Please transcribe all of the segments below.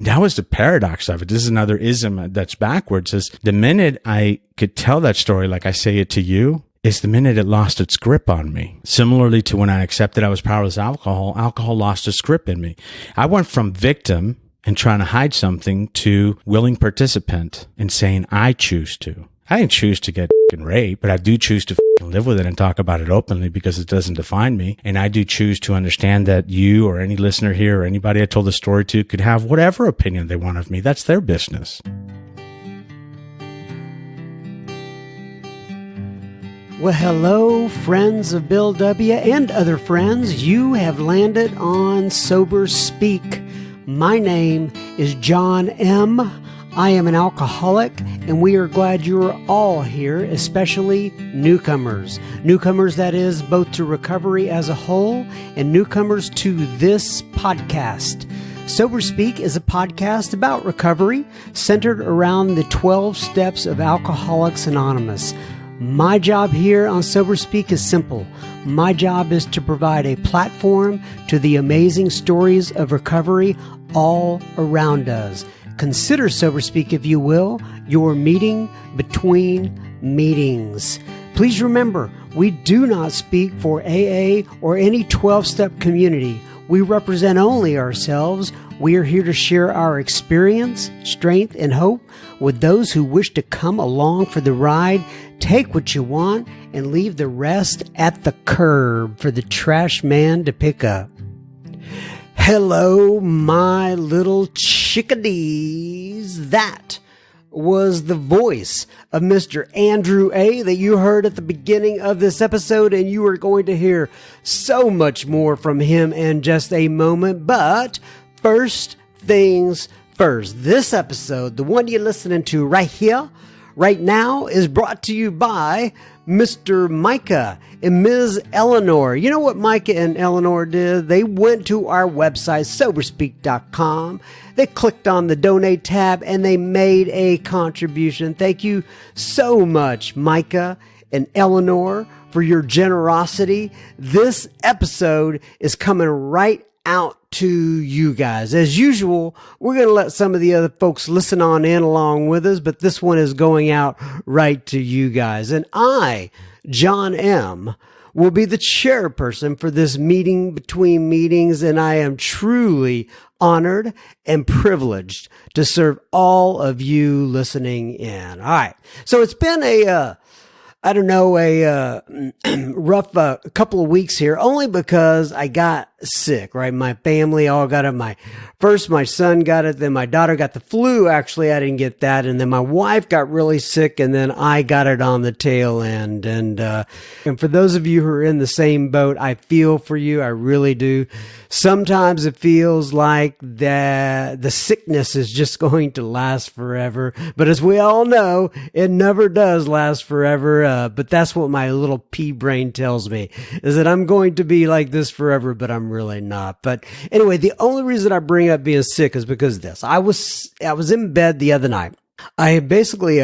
That was the paradox of it. This is another ism that's backwards. Is the minute I could tell that story like I say it to you, is the minute it lost its grip on me. Similarly to when I accepted I was powerless alcohol lost its grip in me. I went from victim and trying to hide something to willing participant and saying, I choose to. I didn't choose to get raped, but I do choose to live with it and talk about it openly because it doesn't define me. And I do choose to understand that you or any listener here or anybody I told the story to could have whatever opinion they want of me. That's their business. Well, hello, friends of Bill W. and other friends. You have landed on Sober Speak. My name is John M. I am an alcoholic, and we are glad you are all here, especially newcomers. Newcomers, that is, both to recovery as a whole and newcomers to this podcast. Sober Speak is a podcast about recovery centered around the 12 steps of Alcoholics Anonymous. My job here on Sober Speak is simple. My job is to provide a platform to the amazing stories of recovery all around us. Consider Sober Speak, if you will, your meeting between meetings. Please remember, we do not speak for AA or any 12-step community. We represent only ourselves. We are here to share our experience, strength, and hope with those who wish to come along for the ride. Take what you want and leave the rest at the curb for the trash man to pick up. Hello, my little chickadees. That was the voice of Mr. Andrew A. that you heard at the beginning of this episode, and you are going to hear so much more from him in just a moment. But first things first, this episode, the one you're listening to right here, right now, is brought to you by Mr. Micah and Ms. Eleanor. You know what Micah and Eleanor did? They went to our website, soberspeak.com. They clicked on the donate tab and they made a contribution. Thank you so much, Micah and Eleanor, for your generosity. This episode is coming right out to you guys. As usual, we're going to let some of the other folks listen on in along with us, but this one is going out right to you guys. And I, John M., will be the chairperson for this meeting between meetings, and I am truly honored and privileged to serve all of you listening in. All right. So it's been a rough couple of weeks here, only because I got sick, right? My family all got it. My son got it, then my daughter got the flu. Actually, I didn't get that. And then my wife got really sick, and then I got it on the tail end. And for those of you who are in the same boat, I feel for you. I really do. Sometimes it feels like that the sickness is just going to last forever. But as we all know, it never does last forever. But that's what my little pea brain tells me, is that I'm going to be like this forever, but I'm really not. But anyway, the only reason I bring up being sick is because of this. I was in bed the other night. I had basically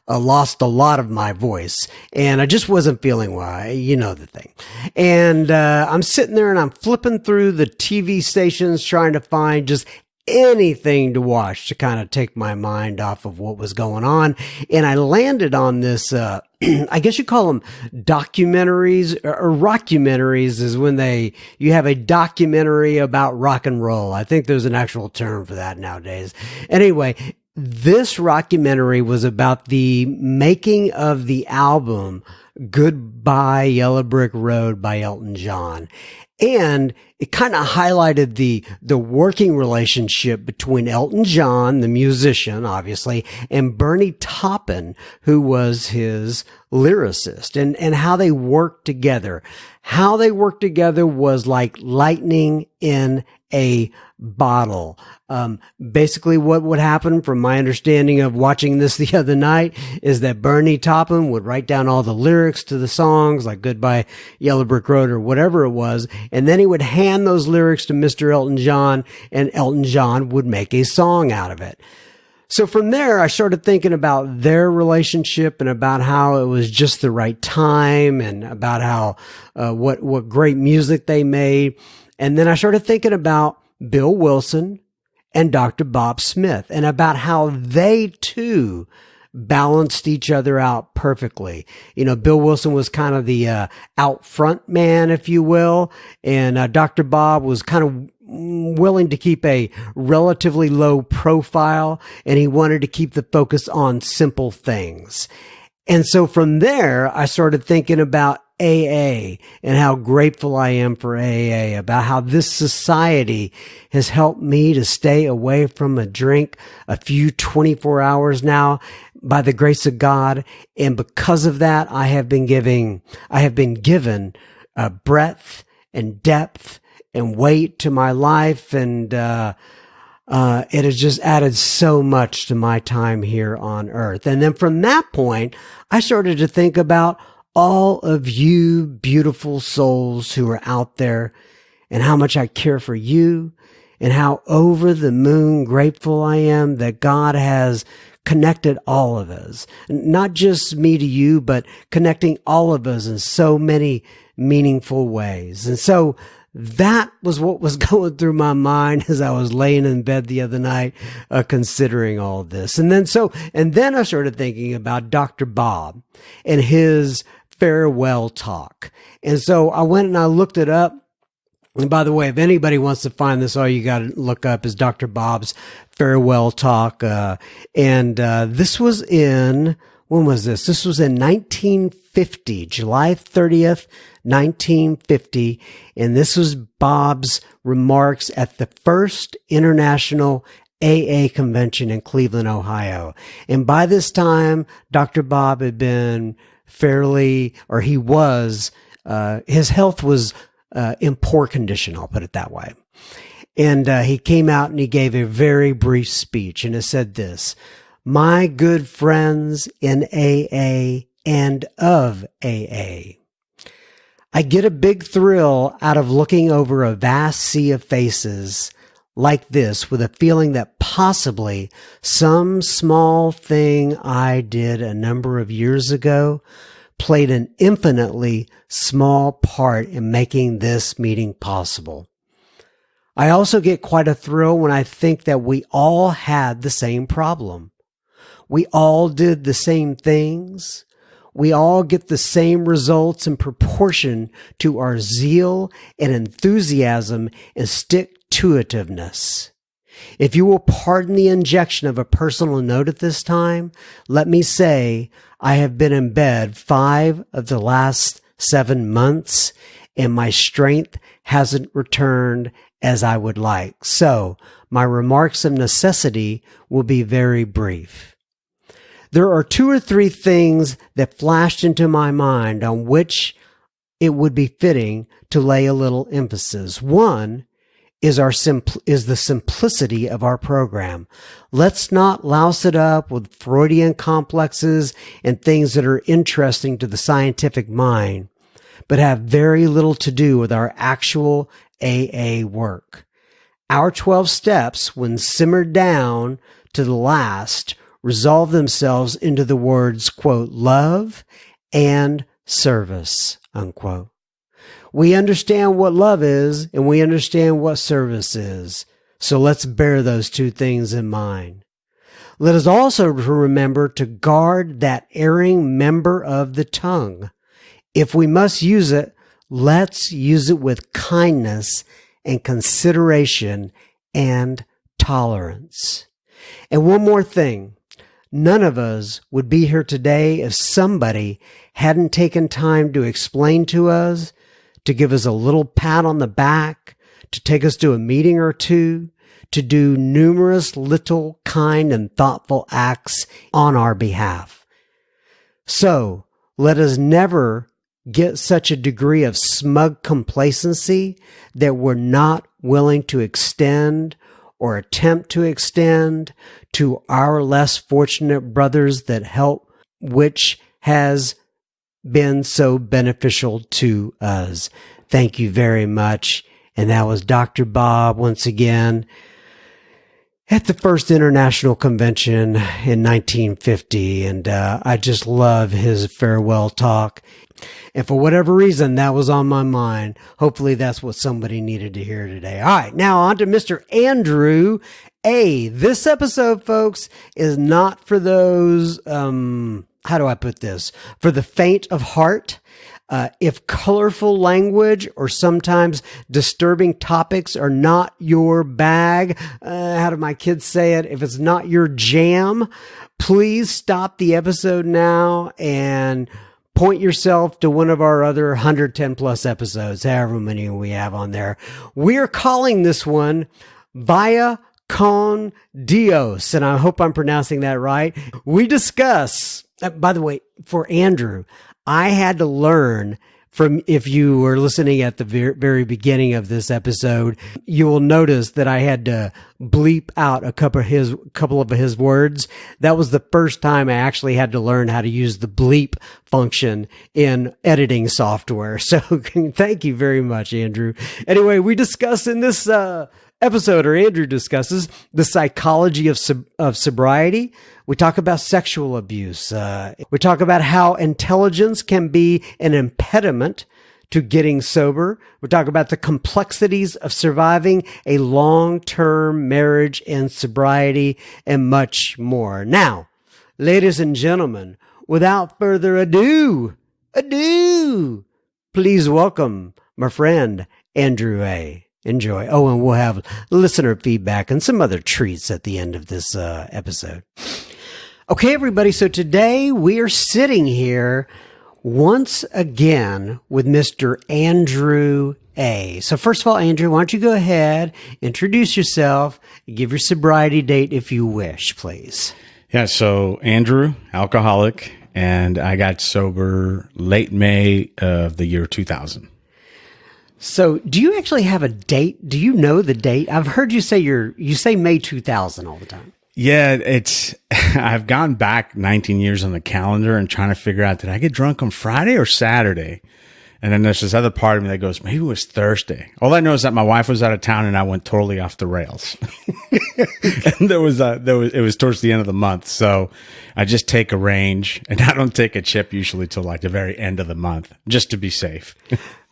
lost a lot of my voice, and I just wasn't feeling well. You know the thing. And I'm sitting there and I'm flipping through the TV stations trying to find just anything to watch to kind of take my mind off of what was going on. And I landed on this, I guess you call them documentaries or rockumentaries, is when you have a documentary about rock and roll. I think there's an actual term for that nowadays. Anyway, this rockumentary was about the making of the album Goodbye Yellow Brick Road by Elton John. And it kind of highlighted the working relationship between Elton John, the musician, obviously, and Bernie Taupin, who was his lyricist, and how they worked together. How they worked together was like lightning in a bottle. Basically what would happen, from my understanding of watching this the other night, is that Bernie Taupin would write down all the lyrics to the songs, like Goodbye Yellow Brick Road or whatever it was, and then he would hand those lyrics to Mr. Elton John, and Elton John would make a song out of it. So from there, I started thinking about their relationship and about how it was just the right time, and about how what great music they made. And then I started thinking about Bill Wilson and Dr. Bob Smith, and about how they too balanced each other out perfectly. You know, Bill Wilson was kind of the out front man, if you will, and Dr. Bob was kind of willing to keep a relatively low profile, and he wanted to keep the focus on simple things. And so from there, I started thinking about AA and how grateful I am for AA, about how this society has helped me to stay away from a drink a few 24 hours now by the grace of God. And because of that, I have been given breadth and depth and weight to my life. And, it has just added so much to my time here on earth. And then from that point, I started to think about all of you beautiful souls who are out there and how much I care for you and how over the moon grateful I am that God has connected all of us, not just me to you, but connecting all of us in so many meaningful ways. And so that was what was going through my mind as I was laying in bed the other night, considering all this. And then I started thinking about Dr. Bob and his farewell talk. And so I went and I looked it up. And by the way, if anybody wants to find this, all you got to look up is Dr. Bob's farewell talk. This was in, when was this? This was in 1950, July 30th, 1950. And this was Bob's remarks at the first International AA convention in Cleveland, Ohio. And by this time, Dr. Bob had been his health was in poor condition, I'll put it that way. And he came out and he gave a very brief speech, and it said this: "My good friends in AA and of AA, I get a big thrill out of looking over a vast sea of faces like this with a feeling that possibly some small thing I did a number of years ago played an infinitely small part in making this meeting possible. I also get quite a thrill when I think that we all had the same problem. We all did the same things. We all get the same results in proportion to our zeal and enthusiasm and stick-to-itiveness. If you will pardon the injection of a personal note at this time, let me say I have been in bed 5 of the last 7 months, and my strength hasn't returned as I would like. So my remarks of necessity will be very brief. There are 2 or 3 things that flashed into my mind on which it would be fitting to lay a little emphasis. One is the simplicity of our program. Let's not louse it up with Freudian complexes and things that are interesting to the scientific mind, but have very little to do with our actual AA work. Our 12 steps, when simmered down to the last, resolve themselves into the words, quote, love and service, unquote. We understand what love is, and we understand what service is. So let's bear those 2 things in mind. Let us also remember to guard that erring member of the tongue. If we must use it, let's use it with kindness and consideration and tolerance. And one more thing. None of us would be here today if somebody hadn't taken time to explain to us, to give us a little pat on the back, to take us to a meeting or 2, to do numerous little kind and thoughtful acts on our behalf. So let us never get such a degree of smug complacency that we're not willing to extend or attempt to extend to our less fortunate brothers that help, which has been so beneficial to us. Thank you very much. And that was Dr. Bob once again at the first International Convention in 1950. And I just love his farewell talk. And for whatever reason, that was on my mind. Hopefully that's what somebody needed to hear today. All right. Now on to Mr. Andrew A. This episode, folks, is not for those, how do I put this? For the faint of heart. If colorful language or sometimes disturbing topics are not your bag, how do my kids say it? If it's not your jam, please stop the episode now and point yourself to one of our other 110 plus episodes, however many we have on there. We're calling this one Vaya con Dios, and I hope I'm pronouncing that right. We discuss, by the way, for Andrew, I had to learn from, if you were listening at the very beginning of this episode, you will notice that I had to bleep out a couple of his words. That was the first time I actually had to learn how to use the bleep function in editing software. So thank you very much, Andrew. Anyway, we discuss in this episode, or Andrew discusses, the psychology of sobriety. We talk about sexual abuse. We talk about how intelligence can be an impediment to getting sober. We talk about the complexities of surviving a long-term marriage and sobriety, and much more. Now, ladies and gentlemen, without further ado, please welcome my friend, Andrew A. Enjoy. Oh, and we'll have listener feedback and some other treats at the end of this episode. Okay, everybody. So today we are sitting here once again with Mr. Andrew A. So first of all, Andrew, why don't you go ahead, introduce yourself, give your sobriety date if you wish, please. Yeah. So Andrew, alcoholic, and I got sober late May of the year 2000. So do you actually have a date? Do you know the date? I've heard you say you say May 2000 all the time. Yeah, I've gone back 19 years on the calendar and trying to figure out, did I get drunk on Friday or Saturday? And then there's this other part of me that goes, maybe it was Thursday. All I know is that my wife was out of town and I went totally off the rails. And it was towards the end of the month. So I just take a range, and I don't take a chip usually till like the very end of the month, just to be safe.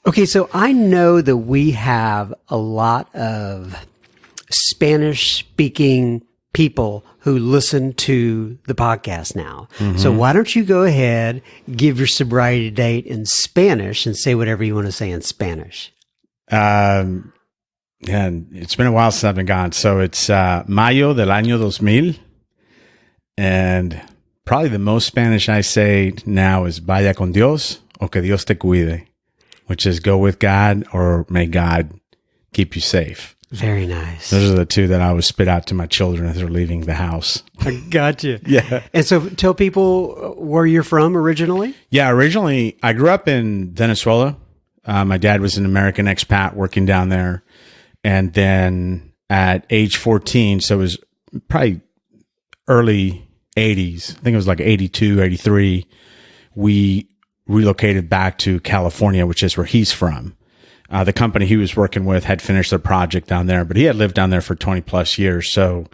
Okay, so I know that we have a lot of Spanish-speaking people who listen to the podcast now. Mm-hmm. So why don't you go ahead, give your sobriety date in Spanish, and say whatever you want to say in Spanish. And it's been a while since I've been gone. So it's Mayo del año 2000. And probably the most Spanish I say now is Vaya con Dios, o que Dios te cuide, which is go with God, or may God keep you safe. Very nice. Those are the two that I always spit out to my children as they're leaving the house. I got you. Yeah. And so tell people where you're from originally. Yeah, originally I grew up in Venezuela. My dad was an American expat working down there. And then at age 14, so it was probably early 80s, I think it was like 82, 83, we relocated back to California, which is where he's from. The company he was working with had finished their project down there, but he had lived down there for 20 plus years. So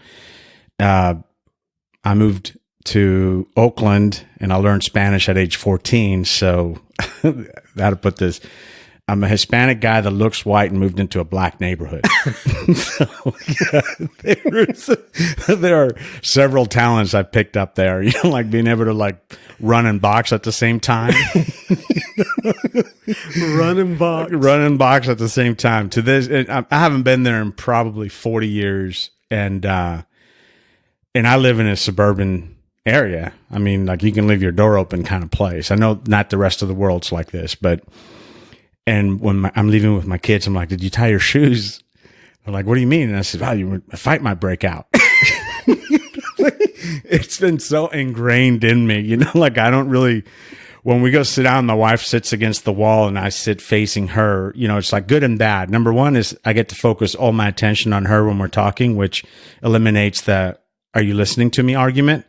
I moved to Oakland and I learned Spanish at age 14. So how to put this? I'm a Hispanic guy that looks white and moved into a black neighborhood. So, yeah, there are several talents I picked up there, like being able to like run and box at the same time. Run and box at the same time. To this, I haven't been there in probably 40 years. And I live in a suburban area. I mean, like you can leave your door open kind of place. I know not the rest of the world's like this, but and when I'm leaving with my kids, I'm like, did you tie your shoes? They're like, what do you mean? And I said, well, a fight might break out. It's been so ingrained in me, like I don't really, when we go sit down, my wife sits against the wall and I sit facing her, it's like good and bad. Number one is I get to focus all my attention on her when we're talking, which eliminates the, are you listening to me argument?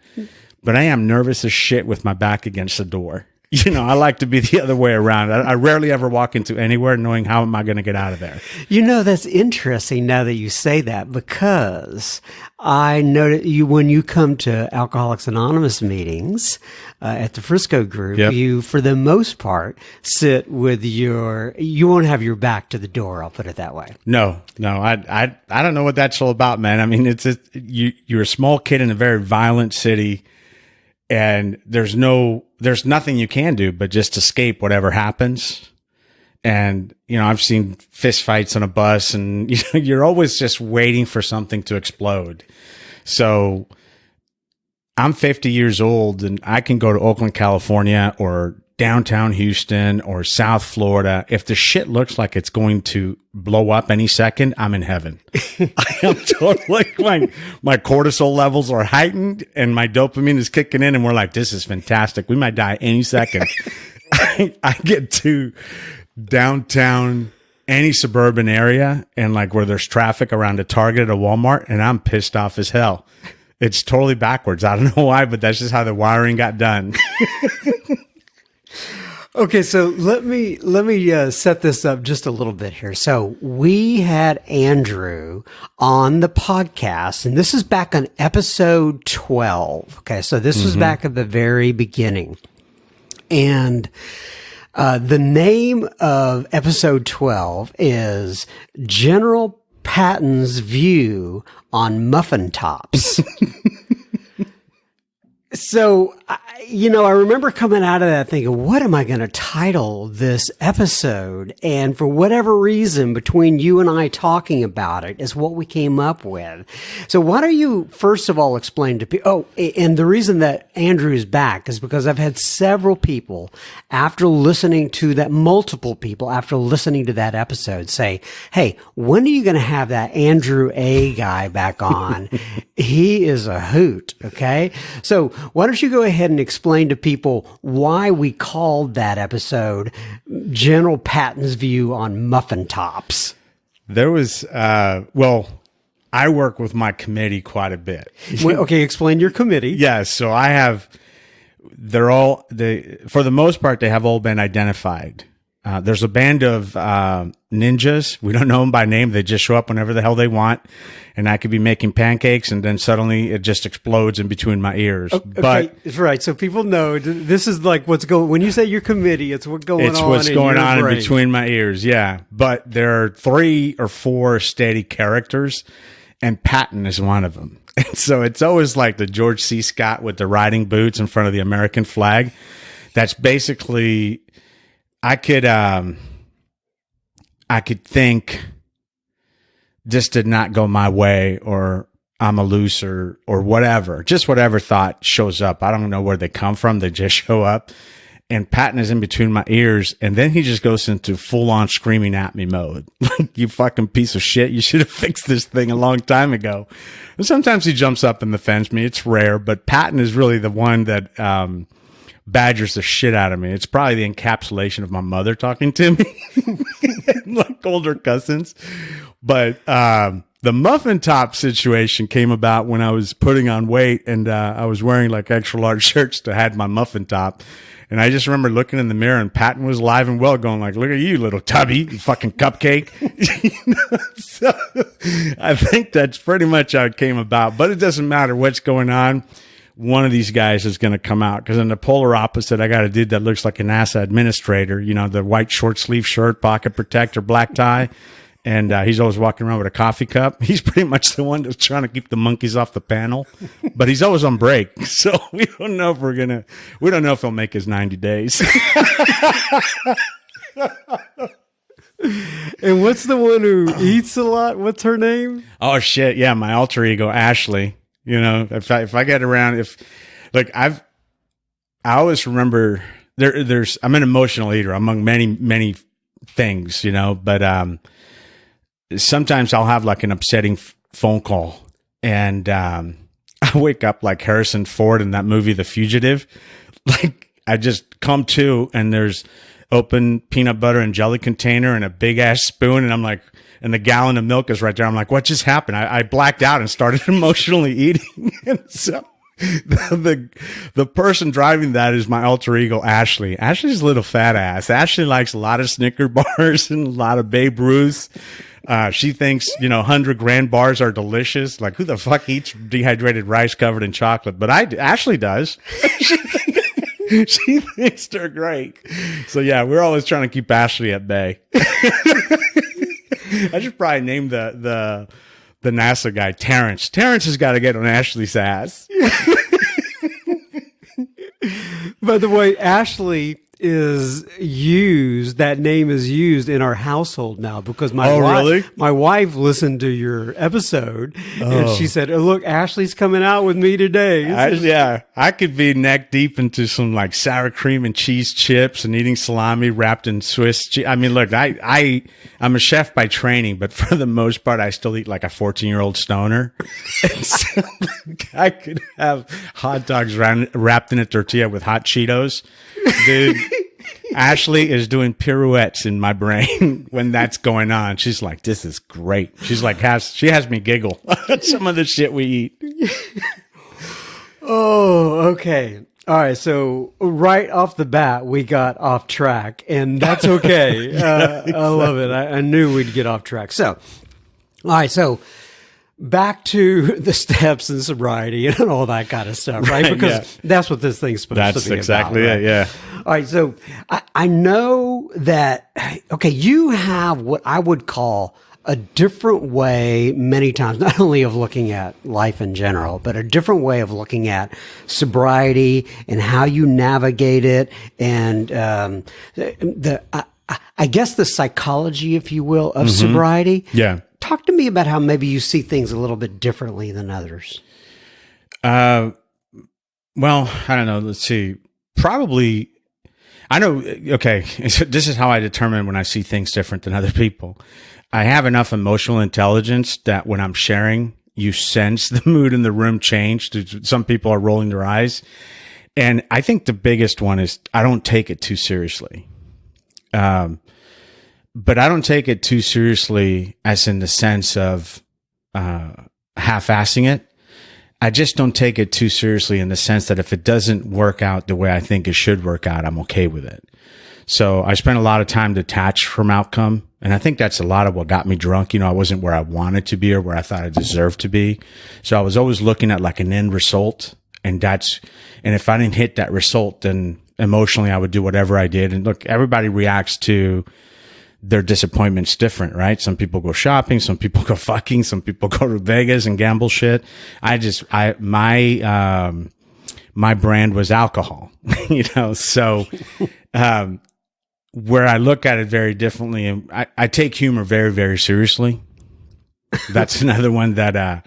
But I am nervous as shit with my back against the door. I like to be the other way around. I rarely ever walk into anywhere knowing how am I going to get out of there. That's interesting now that you say that, because I know that when you come to Alcoholics Anonymous meetings at the Frisco group, Yep. you, for the most part, sit with you won't have your back to the door. I'll put it that way. No, I don't know what that's all about, man. I mean, you're a small kid in a very violent city, and there's nothing you can do but just escape whatever happens. And, I've seen fist fights on a bus, and you're always just waiting for something to explode. So I'm 50 years old, and I can go to Oakland, California, or downtown Houston or South Florida. If the shit looks like it's going to blow up any second, I'm in heaven. I am totally, my cortisol levels are heightened and my dopamine is kicking in, and we're like, this is fantastic. We might die any second. I get to downtown, any suburban area, and where there's traffic around a Target or a Walmart, and I'm pissed off as hell. It's totally backwards. I don't know why, but that's just how the wiring got done. Okay, so let me set this up just a little bit here. So we had Andrew on the podcast, and this is back on episode 12. Okay, so this was back at the very beginning. And the name of episode 12 is General Patton's View on Muffin Tops. So, I remember coming out of that thinking, what am I going to title this episode? And for whatever reason, between you and I talking about it is what we came up with. So why don't you, first of all, explain to people, and the reason that Andrew is back is because I've had several people multiple people after listening to that episode say, hey, when are you going to have that Andrew A guy back on? He is a hoot. Okay. So why don't you go ahead and explain to people why we called that episode General Patton's View on Muffin Tops? There was, I work with my committee quite a bit. Okay, explain your committee. Yeah, so for the most part, they have all been identified. There's a band of ninjas. We don't know them by name. They just show up whenever the hell they want. And I could be making pancakes, and then suddenly it just explodes in between my ears. Okay, but right. So people know this is what's going. When you say your committee, it's what's going on. It's what's going on in brain. between my ears. Yeah, but there are 3 or 4 steady characters, and Patton is one of them. And so it's always like the George C. Scott with the riding boots in front of the American flag. That's basically, I could think this did not go my way, or I'm a loser, or whatever. Just whatever thought shows up. I don't know where they come from. They just show up. And Patton is in between my ears, and then he just goes into full-on screaming at me mode. Like, you fucking piece of shit. You should have fixed this thing a long time ago. And sometimes he jumps up and defends me. It's rare, but Patton is really the one that badgers the shit out of me. It's probably the encapsulation of my mother talking to me, like older cousins. But the muffin top situation came about when I was putting on weight, and I was wearing like extra large shirts to hide my muffin top. And I just remember looking in the mirror, and Patton was alive and well, going like, "Look at you, little tubby, you fucking cupcake." So I think that's pretty much how it came about. But it doesn't matter what's going on. One of these guys is going to come out, because in the polar opposite, I got a dude that looks like a NASA administrator. You know, the white short sleeve shirt, pocket protector, black tie. And he's always walking around with a coffee cup. He's pretty much the one that's trying to keep the monkeys off the panel, but he's always on break. So we don't know if we don't know if he'll make his 90 days. And what's the one who eats a lot? What's her name? Oh shit. Yeah. My alter ego, Ashley. You know, if I get around, I always remember I'm an emotional eater among many, many things, you know, but, sometimes I'll have like an upsetting phone call, and I wake up like Harrison Ford in that movie, The Fugitive. Like, I just come to, and there's open peanut butter and jelly container and a big ass spoon. And I'm like, and the gallon of milk is right there. I'm like, what just happened? I blacked out and started emotionally eating. And so the person driving that is my alter ego, Ashley. Ashley's a little fat ass. Ashley likes a lot of Snicker bars and a lot of Babe Ruth. She thinks, 100 grand bars are delicious. Like, who the fuck eats dehydrated rice covered in chocolate? But Ashley does. She thinks they're great. So yeah, we're always trying to keep Ashley at bay. I should probably name the NASA guy Terrence. Terrence has got to get on Ashley's ass. By the way, Ashley that name is used in our household now because my wife listened to your episode and she said, "Oh, look, Ashley's coming out with me today." Yeah, I could be neck deep into some like sour cream and cheese chips and eating salami wrapped in Swiss cheese. I mean, look, I'm a chef by training, but for the most part, I still eat like a 14-year-old stoner. And so, I could have hot dogs wrapped in a tortilla with hot Cheetos. Dude, Ashley is doing pirouettes in my brain when that's going on. She's like, "This is great." She's like, she has me giggle at some of the shit we eat. Oh, okay. All right. So right off the bat, we got off track, and that's okay. Exactly. I love it. I knew we'd get off track. So, all right. So back to the steps and sobriety and all that kind of stuff, right? Because that's what this thing's supposed to be about. That's exactly it, yeah. All right, so I know that, okay, you have what I would call a different way many times, not only of looking at life in general, but a different way of looking at sobriety and how you navigate it and I guess the psychology, if you will, of sobriety. Yeah. Talk to me about how maybe you see things a little bit differently than others. Well, I don't know. Let's see. Probably, I know, okay, this is how I determine when I see things different than other people. I have enough emotional intelligence that when I'm sharing, you sense the mood in the room change. Some people are rolling their eyes. And I think the biggest one is I don't take it too seriously. But I don't take it too seriously as in the sense of half-assing it. I just don't take it too seriously in the sense that if it doesn't work out the way I think it should work out, I'm okay with it. So I spent a lot of time detached from outcome. And I think that's a lot of what got me drunk. I wasn't where I wanted to be or where I thought I deserved to be. So I was always looking at like an end result. And if I didn't hit that result, then emotionally I would do whatever I did. And look, everybody reacts to their disappointment's different, right? Some people go shopping, some people go fucking, some people go to Vegas and gamble shit. My brand was alcohol, so, where I look at it very differently, and I take humor very, very seriously. That's another one that,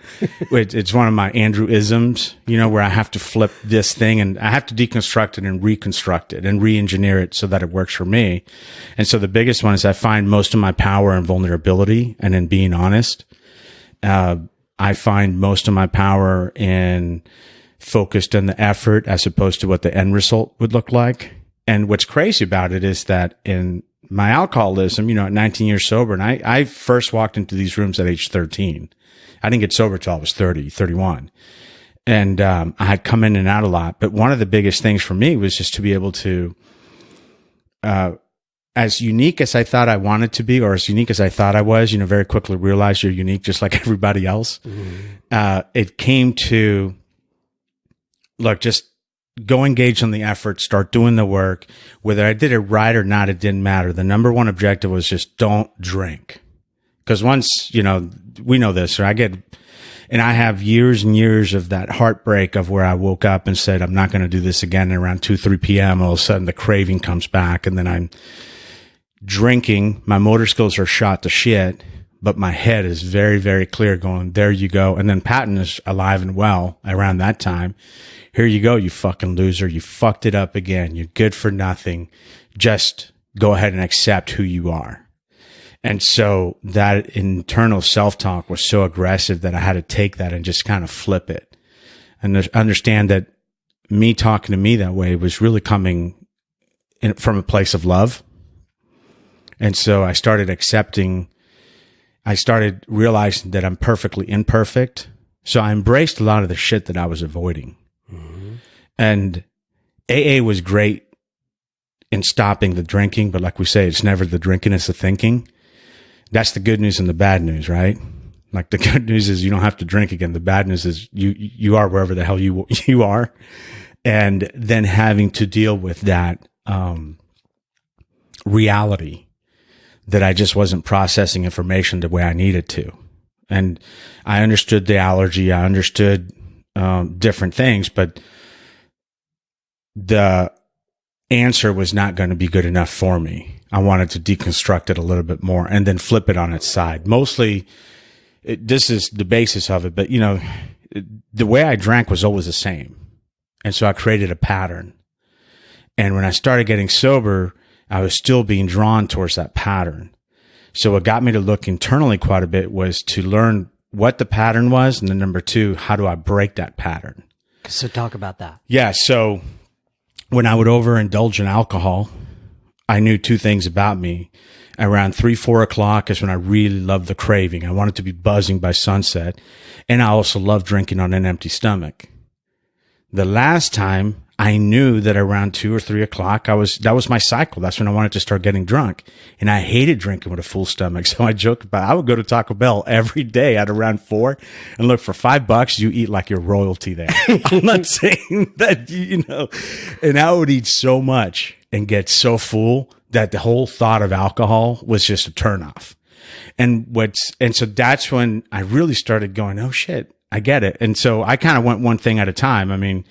it's one of my Andrew isms, where I have to flip this thing and I have to deconstruct it and reconstruct it and re-engineer it so that it works for me. And so the biggest one is I find most of my power in vulnerability and in being honest. I find most of my power in focused on the effort as opposed to what the end result would look like. And what's crazy about it is that in my alcoholism, at 19 years sober, and I first walked into these rooms at age 13. I didn't get sober till I was 30, 31. And I had come in and out a lot. But one of the biggest things for me was just to be able to, as unique as I thought I wanted to be, or as unique as I thought I was, very quickly realize you're unique just like everybody else. Mm-hmm. It came to, look, just go engage in the effort, start doing the work. Whether I did it right or not, it didn't matter. The number one objective was just don't drink. Because once, we know this, or I have years and years of that heartbreak of where I woke up and said, I'm not going to do this again. And around 2, 3 p.m., all of a sudden the craving comes back. And then I'm drinking. My motor skills are shot to shit, but my head is very, very clear going, there you go. And then Patton is alive and well around that time. Here you go, you fucking loser. You fucked it up again. You're good for nothing. Just go ahead and accept who you are. And so that internal self-talk was so aggressive that I had to take that and just kind of flip it and understand that me talking to me that way was really coming from a place of love. And so I started realizing that I'm perfectly imperfect. So I embraced a lot of the shit that I was avoiding. And AA was great in stopping the drinking, but like we say, it's never the drinking, it's the thinking. That's the good news and the bad news, right? Like the good news is you don't have to drink again. The bad news is you are wherever the hell you are. And then having to deal with that reality that I just wasn't processing information the way I needed to. And I understood the allergy. I understood different things, but the answer was not going to be good enough for me. I wanted to deconstruct it a little bit more and then flip it on its side. Mostly, this is the basis of it, but you know, the way I drank was always the same. And so I created a pattern. And when I started getting sober, I was still being drawn towards that pattern. So what got me to look internally quite a bit was to learn what the pattern was. And then number two, how do I break that pattern? So talk about that. Yeah. So when I would overindulge in alcohol, I knew two things about me. Around 3, 4 o'clock is when I really loved the craving. I wanted to be buzzing by sunset. And I also loved drinking on an empty stomach. The last time I knew that around 2 or 3 o'clock, that was my cycle. That's when I wanted to start getting drunk. And I hated drinking with a full stomach. So I joke about, I would go to Taco Bell every day at around 4 and look, for $5, you eat like you're royalty there. I'm not saying that, you know, and I would eat so much and get so full that the whole thought of alcohol was just a turnoff. And so that's when I really started going, oh shit, I get it. And so I kind of went one thing at a time. I mean,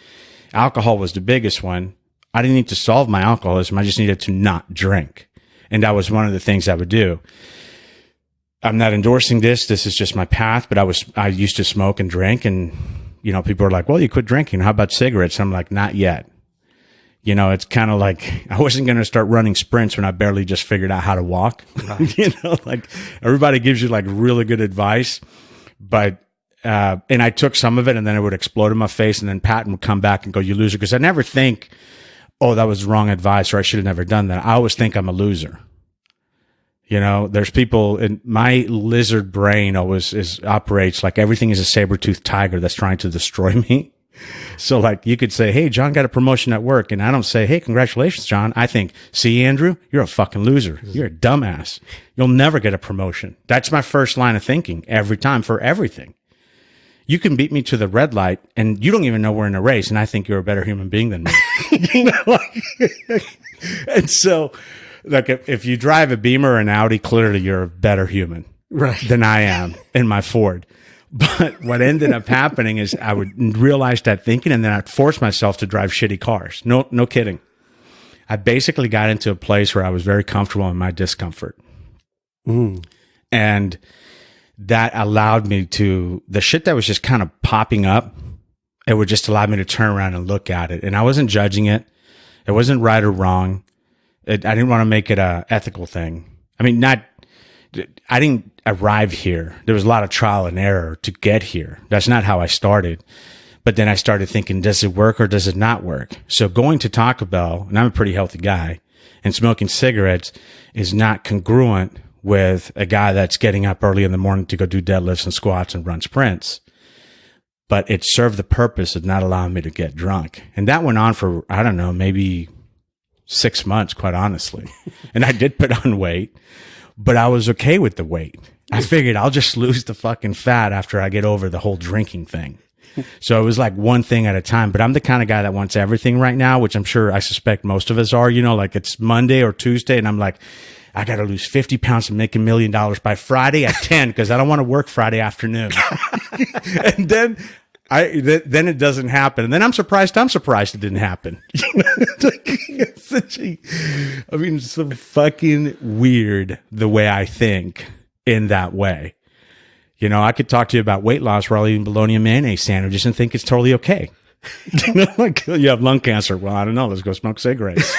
alcohol was the biggest one. I didn't need to solve my alcoholism. I just needed to not drink. And that was one of the things I would do. I'm not endorsing this. This is just my path, but I used to smoke and drink, and, you know, people are like, well, you quit drinking. How about cigarettes? I'm like, not yet. You know, it's kind of like I wasn't going to start running sprints when I barely just figured out how to walk. Right. You know, like everybody gives you like really good advice, but and I took some of it and then it would explode in my face, and then Patton would come back and go, you loser. Because I never think, oh, that was wrong advice or I should have never done that. I always think I'm a loser. You know, there's people in my lizard brain always operates like everything is a saber-toothed tiger that's trying to destroy me. So like you could say, hey, John got a promotion at work. And I don't say, hey, congratulations, John. I think, see, Andrew, you're a fucking loser. You're a dumbass. You'll never get a promotion. That's my first line of thinking every time for everything. You can beat me to the red light and you don't even know we're in a race. And I think you're a better human being than me. You know, like, and so like if you drive a Beamer or an Audi, clearly you're a better human than I am in my Ford. But what ended up happening is I would realize that thinking, and then I'd force myself to drive shitty cars. No kidding. I basically got into a place where I was very comfortable in my discomfort. And that allowed me to, the shit that was just kind of popping up, it would just allow me to turn around and look at it. And I wasn't judging it. It wasn't right or wrong. I didn't want to make it a ethical thing. I mean, I didn't arrive here. There was a lot of trial and error to get here. That's not how I started. But then I started thinking, does it work or does it not work? So going to Taco Bell, and I'm a pretty healthy guy, and smoking cigarettes is not congruent with a guy that's getting up early in the morning to go do deadlifts and squats and run sprints. But it served the purpose of not allowing me to get drunk. And that went on for, I don't know, maybe 6 months, quite honestly. And I did put on weight. But I was okay with the weight. I figured I'll just lose the fucking fat after I get over the whole drinking thing. So it was like one thing at a time. But I'm the kind of guy that wants everything right now, which I'm sure I suspect most of us are. You know, like it's Monday or Tuesday, and I'm like, I got to lose 50 pounds and make $1 million by Friday at 10 because I don't want to work Friday afternoon. And then then it doesn't happen. And then I'm surprised it didn't happen. It's so fucking weird the way I think in that way. You know, I could talk to you about weight loss while eating bologna and mayonnaise sandwiches and think it's totally okay. You know, like you have lung cancer. Well, I don't know. Let's go smoke cigarettes.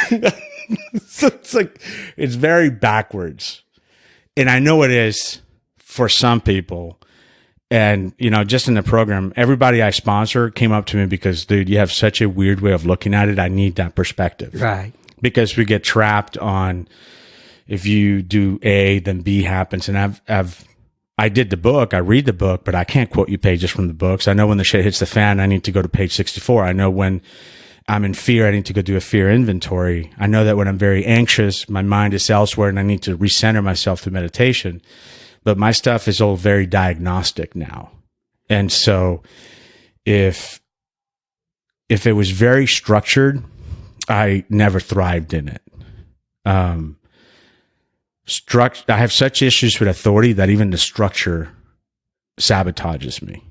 So it's like, it's very backwards. And I know it is for some people. And, you know, just in the program, everybody I sponsor came up to me because, dude, you have such a weird way of looking at it. I need that perspective. Right. Because we get trapped on if you do A, then B happens. And I did the book, I read the book, but I can't quote you pages from the books. I know when the shit hits the fan, I need to go to page 64. I know when I'm in fear, I need to go do a fear inventory. I know that when I'm very anxious, my mind is elsewhere and I need to recenter myself through meditation. But my stuff is all very diagnostic now. And so if it was very structured, I never thrived in it. I have such issues with authority that even the structure sabotages me.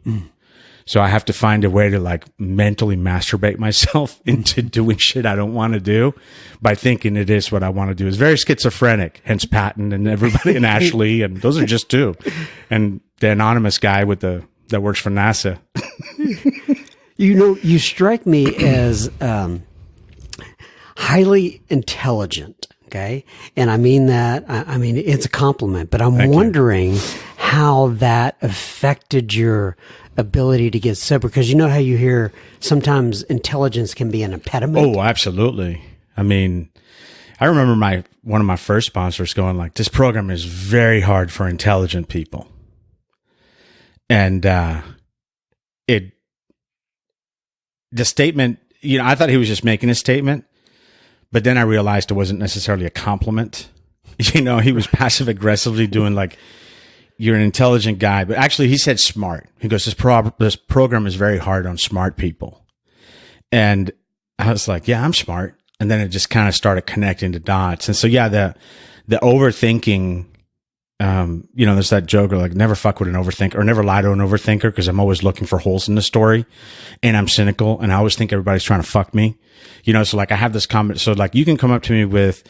So I have to find a way to like mentally masturbate myself into doing shit I don't want to do by thinking it is what I want to do. It's very schizophrenic, hence Patton and everybody and Ashley. And those are just two. And the anonymous guy that works for NASA. You strike me as highly intelligent. Okay. And I mean that, I mean, it's a compliment, but I'm wondering how that affected your ability to get sober. Because you know how you hear sometimes intelligence can be an impediment. Oh, absolutely. I mean, I remember one of my first sponsors going like, this program is very hard for intelligent people. And, the statement, I thought he was just making a statement. But then I realized it wasn't necessarily a compliment. He was passive aggressively doing like, you're an intelligent guy. But actually he said smart. He goes, this program is very hard on smart people. And I was like, yeah, I'm smart. And then it just kind of started connecting the dots. And so, yeah, the overthinking, there's that joke like never fuck with an overthinker or never lie to an overthinker because I'm always looking for holes in the story and I'm cynical and I always think everybody's trying to fuck me. So like I have this comment. So like you can come up to me with,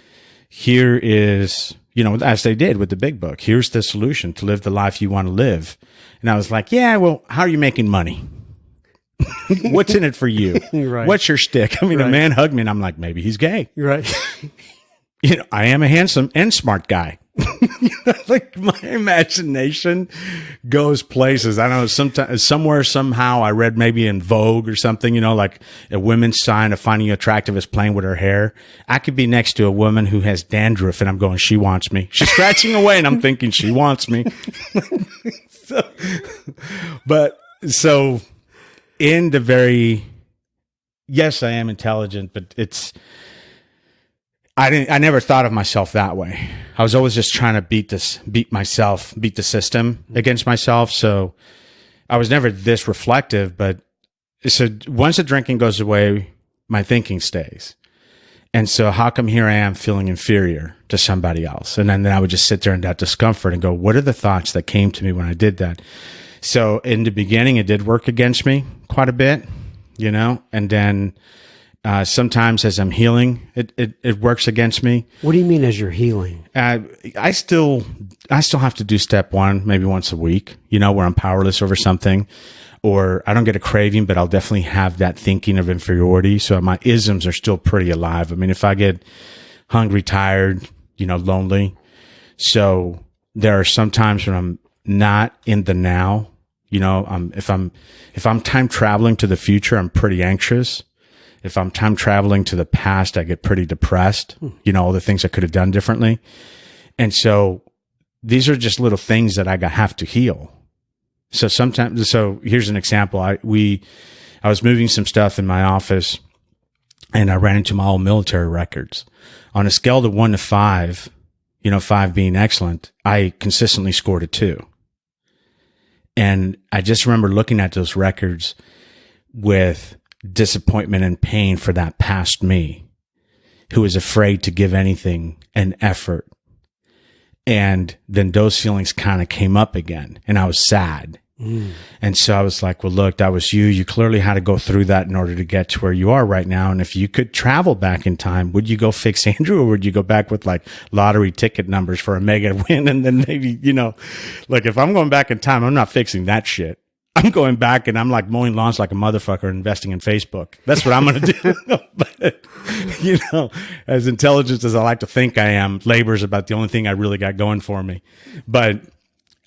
here is, as they did with the big book, here's the solution to live the life you want to live. And I was like, yeah, well, how are you making money? What's in it for you? Right. What's your shtick? I mean, a man hugged me and I'm like, maybe he's gay. Right. I am a handsome and smart guy. Like my imagination goes places. I don't know, somewhere, somehow I read maybe in Vogue or something, like a woman's sign of finding you attractive is playing with her hair. I could be next to a woman who has dandruff and I'm going, she wants me. She's scratching away and I'm thinking she wants me. So in the very, yes, I am intelligent, but I never thought of myself that way. I was always just trying to beat the system against myself. So I was never this reflective, but so once the drinking goes away, my thinking stays. And so how come here I am feeling inferior to somebody else? And then I would just sit there in that discomfort and go, what are the thoughts that came to me when I did that? So in the beginning, it did work against me quite a bit, and then sometimes as I'm healing, it works against me. What do you mean as you're healing? I still have to do step one, maybe once a week, where I'm powerless over something, or I don't get a craving, but I'll definitely have that thinking of inferiority. So my isms are still pretty alive. I mean, if I get hungry, tired, lonely. So there are some times when I'm not in the now, if I'm time traveling to the future, I'm pretty anxious. If I'm time traveling to the past, I get pretty depressed, all the things I could have done differently. And so these are just little things that I have to heal. So here's an example. I was moving some stuff in my office and I ran into my old military records. On a scale of 1 to 5, 5 being excellent, I consistently scored a 2. And I just remember looking at those records with disappointment and pain for that past me who was afraid to give anything an effort. And then those feelings kind of came up again and I was sad. And so I was like, well, look, that was you. You clearly had to go through that in order to get to where you are right now. And if you could travel back in time, would you go fix Andrew or would you go back with like lottery ticket numbers for a mega win? And then maybe, like if I'm going back in time, I'm not fixing that shit. I'm going back and I'm like mowing lawns like a motherfucker investing in Facebook. That's what I'm going to do. But, as intelligent as I like to think I am, labor is about the only thing I really got going for me. But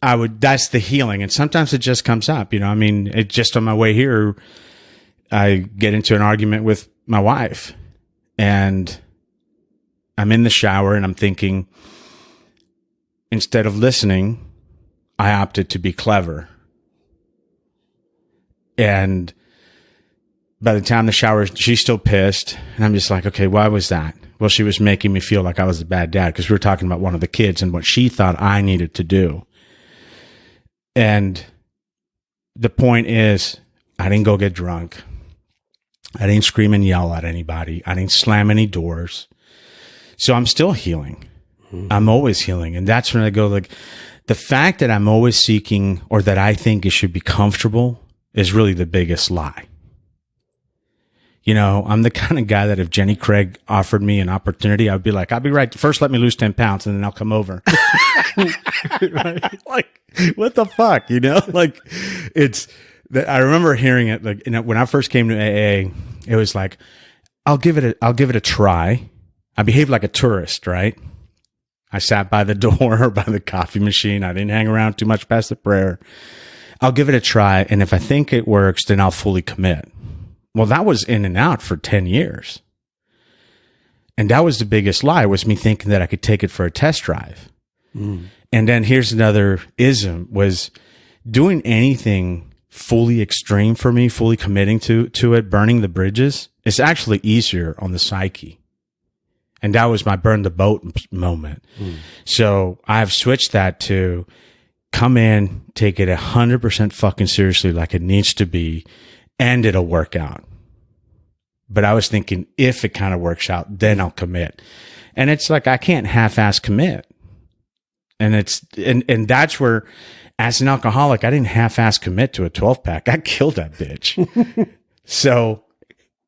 that's the healing. And sometimes it just comes up, it just on my way here, I get into an argument with my wife and I'm in the shower and I'm thinking, instead of listening, I opted to be clever. And by the time the shower, she's still pissed. And I'm just like, okay, why was that? Well, she was making me feel like I was a bad dad because we were talking about one of the kids and what she thought I needed to do. And the point is, I didn't go get drunk. I didn't scream and yell at anybody. I didn't slam any doors. So I'm still healing. I'm always healing. And that's when I go, like, the fact that I'm always seeking, or that I think it should be comfortable, is really the biggest lie. You know, I'm the kind of guy that if Jenny Craig offered me an opportunity, I'd be like, I'll be right. First, let me lose 10 pounds and then I'll come over. Right? Like, what the fuck? You know, like, I remember hearing it, like, you know, when I first came to AA, it was like, I'll give it a try. I behaved like a tourist, right? I sat by the door, by the coffee machine. I didn't hang around too much past the prayer. I'll give it a try. And if I think it works, then I'll fully commit. Well, that was in and out for 10 years. And that was the biggest lie, was me thinking that I could take it for a test drive. And then here's another ism, was doing anything fully extreme for me, fully committing to it, burning the bridges, is actually easier on the psyche. And that was my burn the boat moment. So I've switched that to come in, take it 100% fucking seriously, like it needs to be, and it'll work out. But I was thinking, if it kind of works out, then I'll commit. And it's like, I can't half-ass commit. And and that's where, as an alcoholic, I didn't half-ass commit to a 12-pack. I killed that bitch. So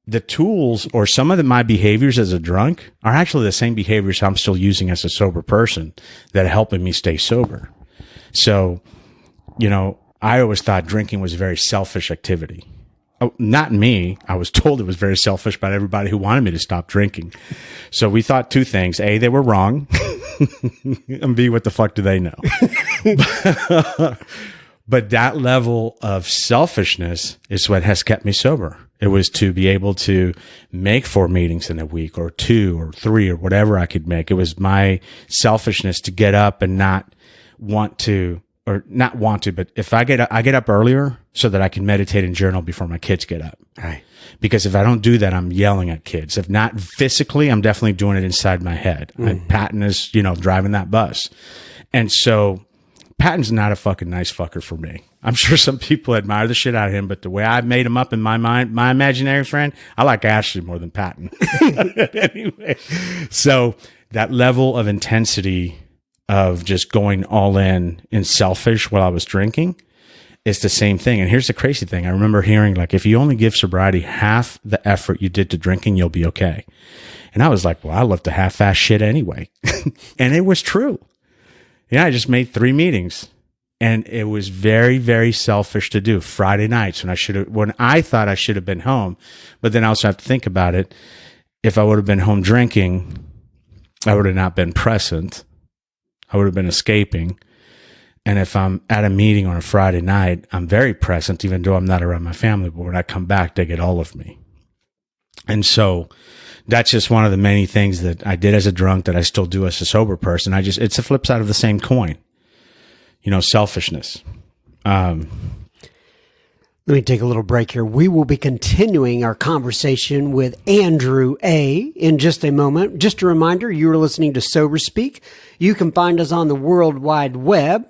the tools, or some of my behaviors as a drunk, are actually the same behaviors I'm still using as a sober person that are helping me stay sober. So, you know, I always thought drinking was a very selfish activity. Oh, not me. I was told it was very selfish by everybody who wanted me to stop drinking. So we thought two things. A, they were wrong. And B, what the fuck do they know? But that level of selfishness is what has kept me sober. It was to be able to make 4 meetings in a week, or 2 or 3 or whatever I could make. It was my selfishness to get up and not want to, but if I get up earlier so that I can meditate and journal before my kids get up. Right. Because if I don't do that, I'm yelling at kids. If not physically, I'm definitely doing it inside my head. Patton is, you know, driving that bus. And so Patton's not a fucking nice fucker for me. I'm sure some people admire the shit out of him, but the way I've made him up in my mind, my imaginary friend, I like Ashley more than Patton. Anyway, so that level of intensity of just going all in selfish while I was drinking, it's the same thing. And here's the crazy thing. I remember hearing, like, if you only give sobriety half the effort you did to drinking, you'll be okay. And I was like, well, I love to half-ass shit anyway. And it was true. Yeah, I just made 3 meetings. And it was very, very selfish to do Friday nights when I thought I should have been home. But then I also have to think about it. If I would have been home drinking, I would have not been present. I would have been escaping. And if I'm at a meeting on a Friday night, I'm very present, even though I'm not around my family. But when I come back, they get all of me. And so that's just one of the many things that I did as a drunk that I still do as a sober person. It's a flip side of the same coin. You know, selfishness. Let me take a little break here. We will be continuing our conversation with Andrew A. in just a moment. Just a reminder, you are listening to Sober Speak. You can find us on the World Wide Web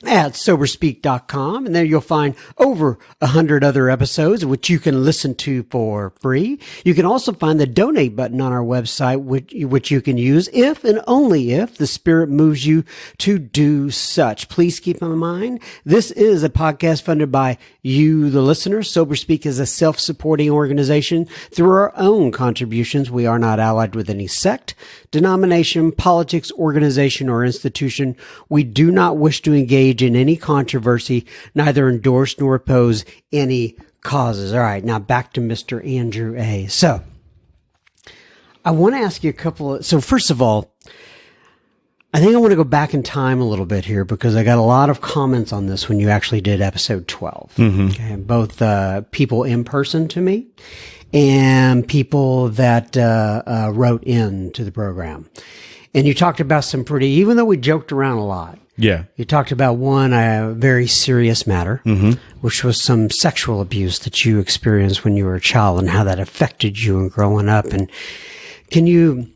at soberspeak.com, and there you'll find over 100 other episodes which you can listen to for free. You can also find the donate button on our website, which you can use if and only if the Spirit moves you to do such. Please keep in mind, this is a podcast funded by you, the listener. Sober Speak is a self-supporting organization through our own contributions. We are not allied with any sect, denomination, politics, organization, or institution. We do not wish to engage in any controversy, neither endorse nor oppose any causes. All right, now back to Mr. Andrew A. So, I want to ask you so first of all, I think I want to go back in time a little bit here because I got a lot of comments on this when you actually did episode 12. Okay, both people in person to me and people that wrote in to the program. And you talked about some even though we joked around a lot, Yeah. You talked about one very serious matter, which was some sexual abuse that you experienced when you were a child and how that affected you in growing up. And can you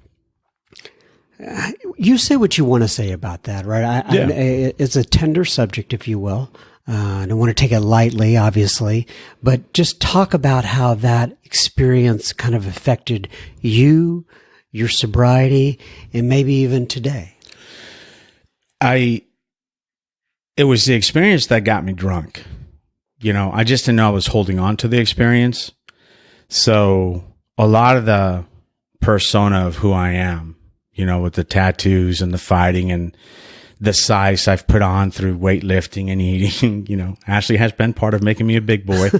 say what you want to say about that, right? It's a tender subject, if you will. I don't want to take it lightly, obviously, but just talk about how that experience kind of affected you, your sobriety, and maybe even today. It was the experience that got me drunk. I just didn't know I was holding on to the experience. So a lot of the persona of who I am, with the tattoos and the fighting and the size I've put on through weightlifting and eating, Ashley has been part of making me a big boy.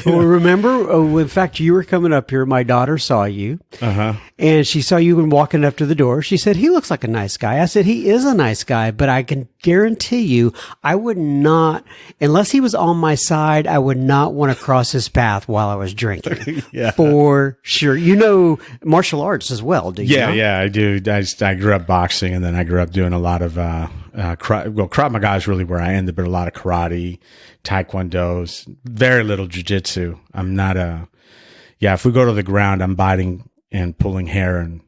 Well, remember, in fact, you were coming up here. My daughter saw you, and she saw you walking up to the door. She said, "He looks like a nice guy." I said, "He is a nice guy, but I can guarantee you, I would not, unless he was on my side, I would not want to cross his path while I was drinking." Yeah. For sure. You know martial arts as well, do you? Yeah, I do. I grew up boxing, and then I grew up doing a lot of Krav Maga is really where I ended, but a lot of karate, taekwondos, very little jiu-jitsu. I'm not if we go to the ground, I'm biting and pulling hair and,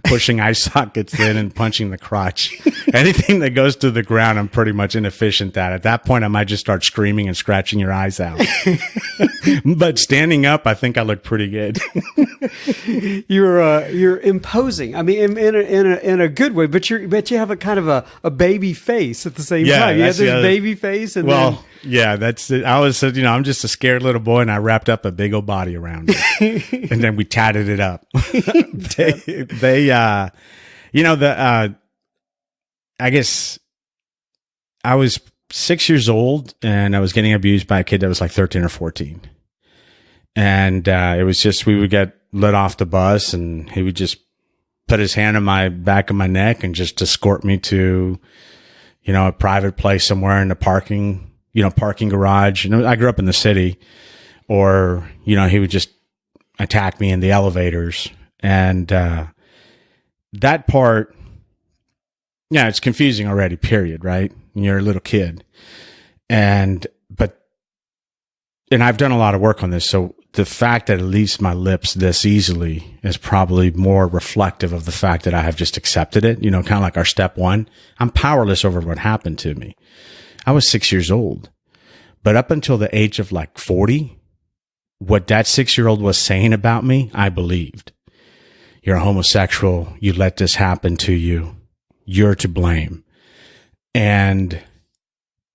pushing eye sockets in and punching the crotch. Anything that goes to the ground, I'm pretty much inefficient at. At that point, I might just start screaming and scratching your eyes out. But standing up, I think I look pretty good. You're imposing. I mean, in a good way, but you have a kind of a baby face at the same time. You have this baby face, and that's it. I always said, I'm just a scared little boy, and I wrapped up a big old body around it, and then we tatted it up. I guess I was 6 years old, and I was getting abused by a kid that was like 13 or 14. And it was just, we would get let off the bus, and he would just put his hand on my back of my neck and just escort me to, a private place somewhere in the parking garage. And I grew up in the city. Or, he would just attack me in the elevators. And that part, it's confusing already, period, right? You're a little kid. And I've done a lot of work on this. So the fact that it leaves my lips this easily is probably more reflective of the fact that I have just accepted it, kind of like our step one. I'm powerless over what happened to me. I was 6 years old, but up until the age of like 40, what that 6-year-old was saying about me, I believed. You're a homosexual. You let this happen to you. You're to blame. And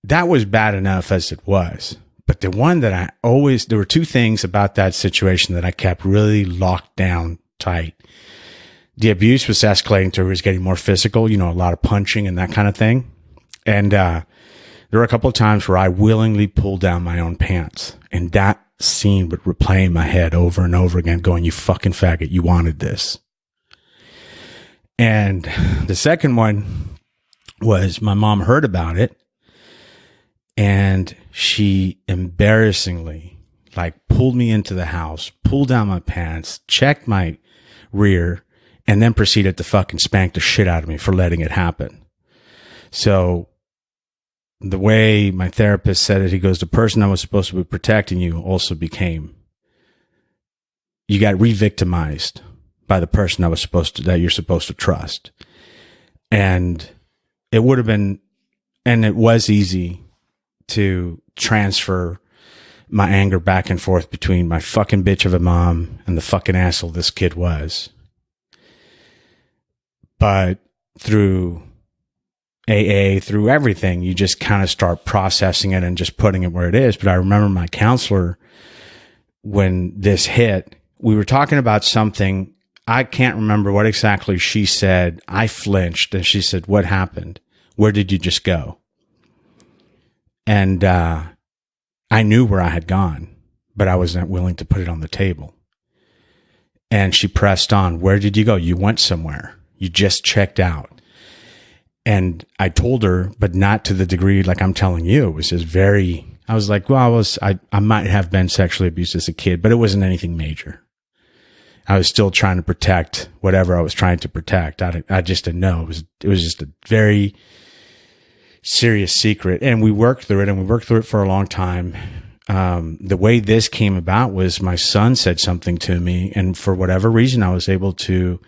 that was bad enough as it was. But the one that there were two things about that situation that I kept really locked down tight. The abuse was escalating to where it was getting more physical, a lot of punching and that kind of thing. And there were a couple of times where I willingly pulled down my own pants. And that scene would replay in my head over and over again, going, "You fucking faggot, you wanted this." And the second one was my mom heard about it, and she embarrassingly pulled me into the house, pulled down my pants, checked my rear, and then proceeded to fucking spank the shit out of me for letting it happen. So the way my therapist said it, he goes, the person I was supposed to be protecting you also you got re-victimized by the person that you're supposed to trust. And it would have been, and it was easy to transfer my anger back and forth between my fucking bitch of a mom and the fucking asshole this kid was. But through AA, through everything, you just kind of start processing it and just putting it where it is. But I remember my counselor, when this hit, we were talking about something. I can't remember what exactly she said. I flinched, and she said, "What happened? Where did you just go?" And I knew where I had gone, but I wasn't willing to put it on the table. And she pressed on, "Where did you go? You went somewhere. You just checked out." And I told her, but not to the degree like I'm telling you. It was just I was like, well, I might have been sexually abused as a kid, but it wasn't anything major. I was still trying to protect whatever I was trying to protect. I just didn't know. It was just a very serious secret. And we worked through it for a long time. The way this came about was my son said something to me, and for whatever reason, I was able to,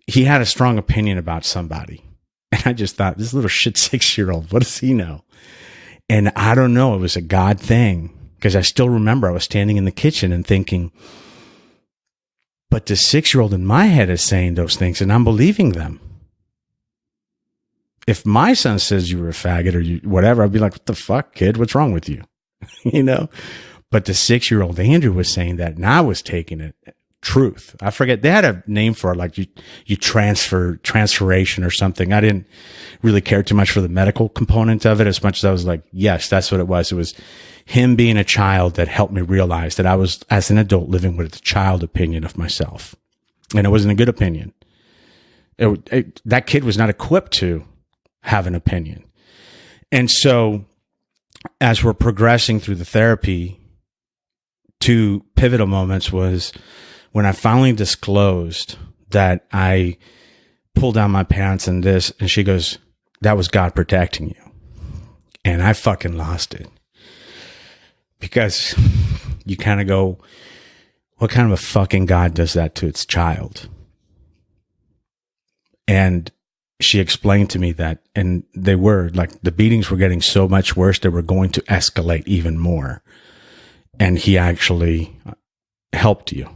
he had a strong opinion about somebody. And I just thought, this little shit 6-year-old, what does he know? And I don't know, it was a God thing, because I still remember I was standing in the kitchen and thinking, but the 6-year-old in my head is saying those things and I'm believing them. If my son says you were a faggot or you whatever, I'd be like, what the fuck, kid? What's wrong with you? You know? But the 6-year-old Andrew was saying that, and I was taking it truth. I forget, they had a name for it, like you transferation or something. I didn't really care too much for the medical component of it as much as I was like, yes, that's what it was. It was him being a child that helped me realize that I was, as an adult, living with a child opinion of myself. And it wasn't a good opinion. That kid was not equipped to have an opinion. And so as we're progressing through the therapy, two pivotal moments was when I finally disclosed that I pulled down my pants and this, and she goes, that was God protecting you. And I fucking lost it. Because you kind of go, what kind of a fucking God does that to its child? And she explained to me that, and they were like, the beatings were getting so much worse, they were going to escalate even more. And he actually helped you.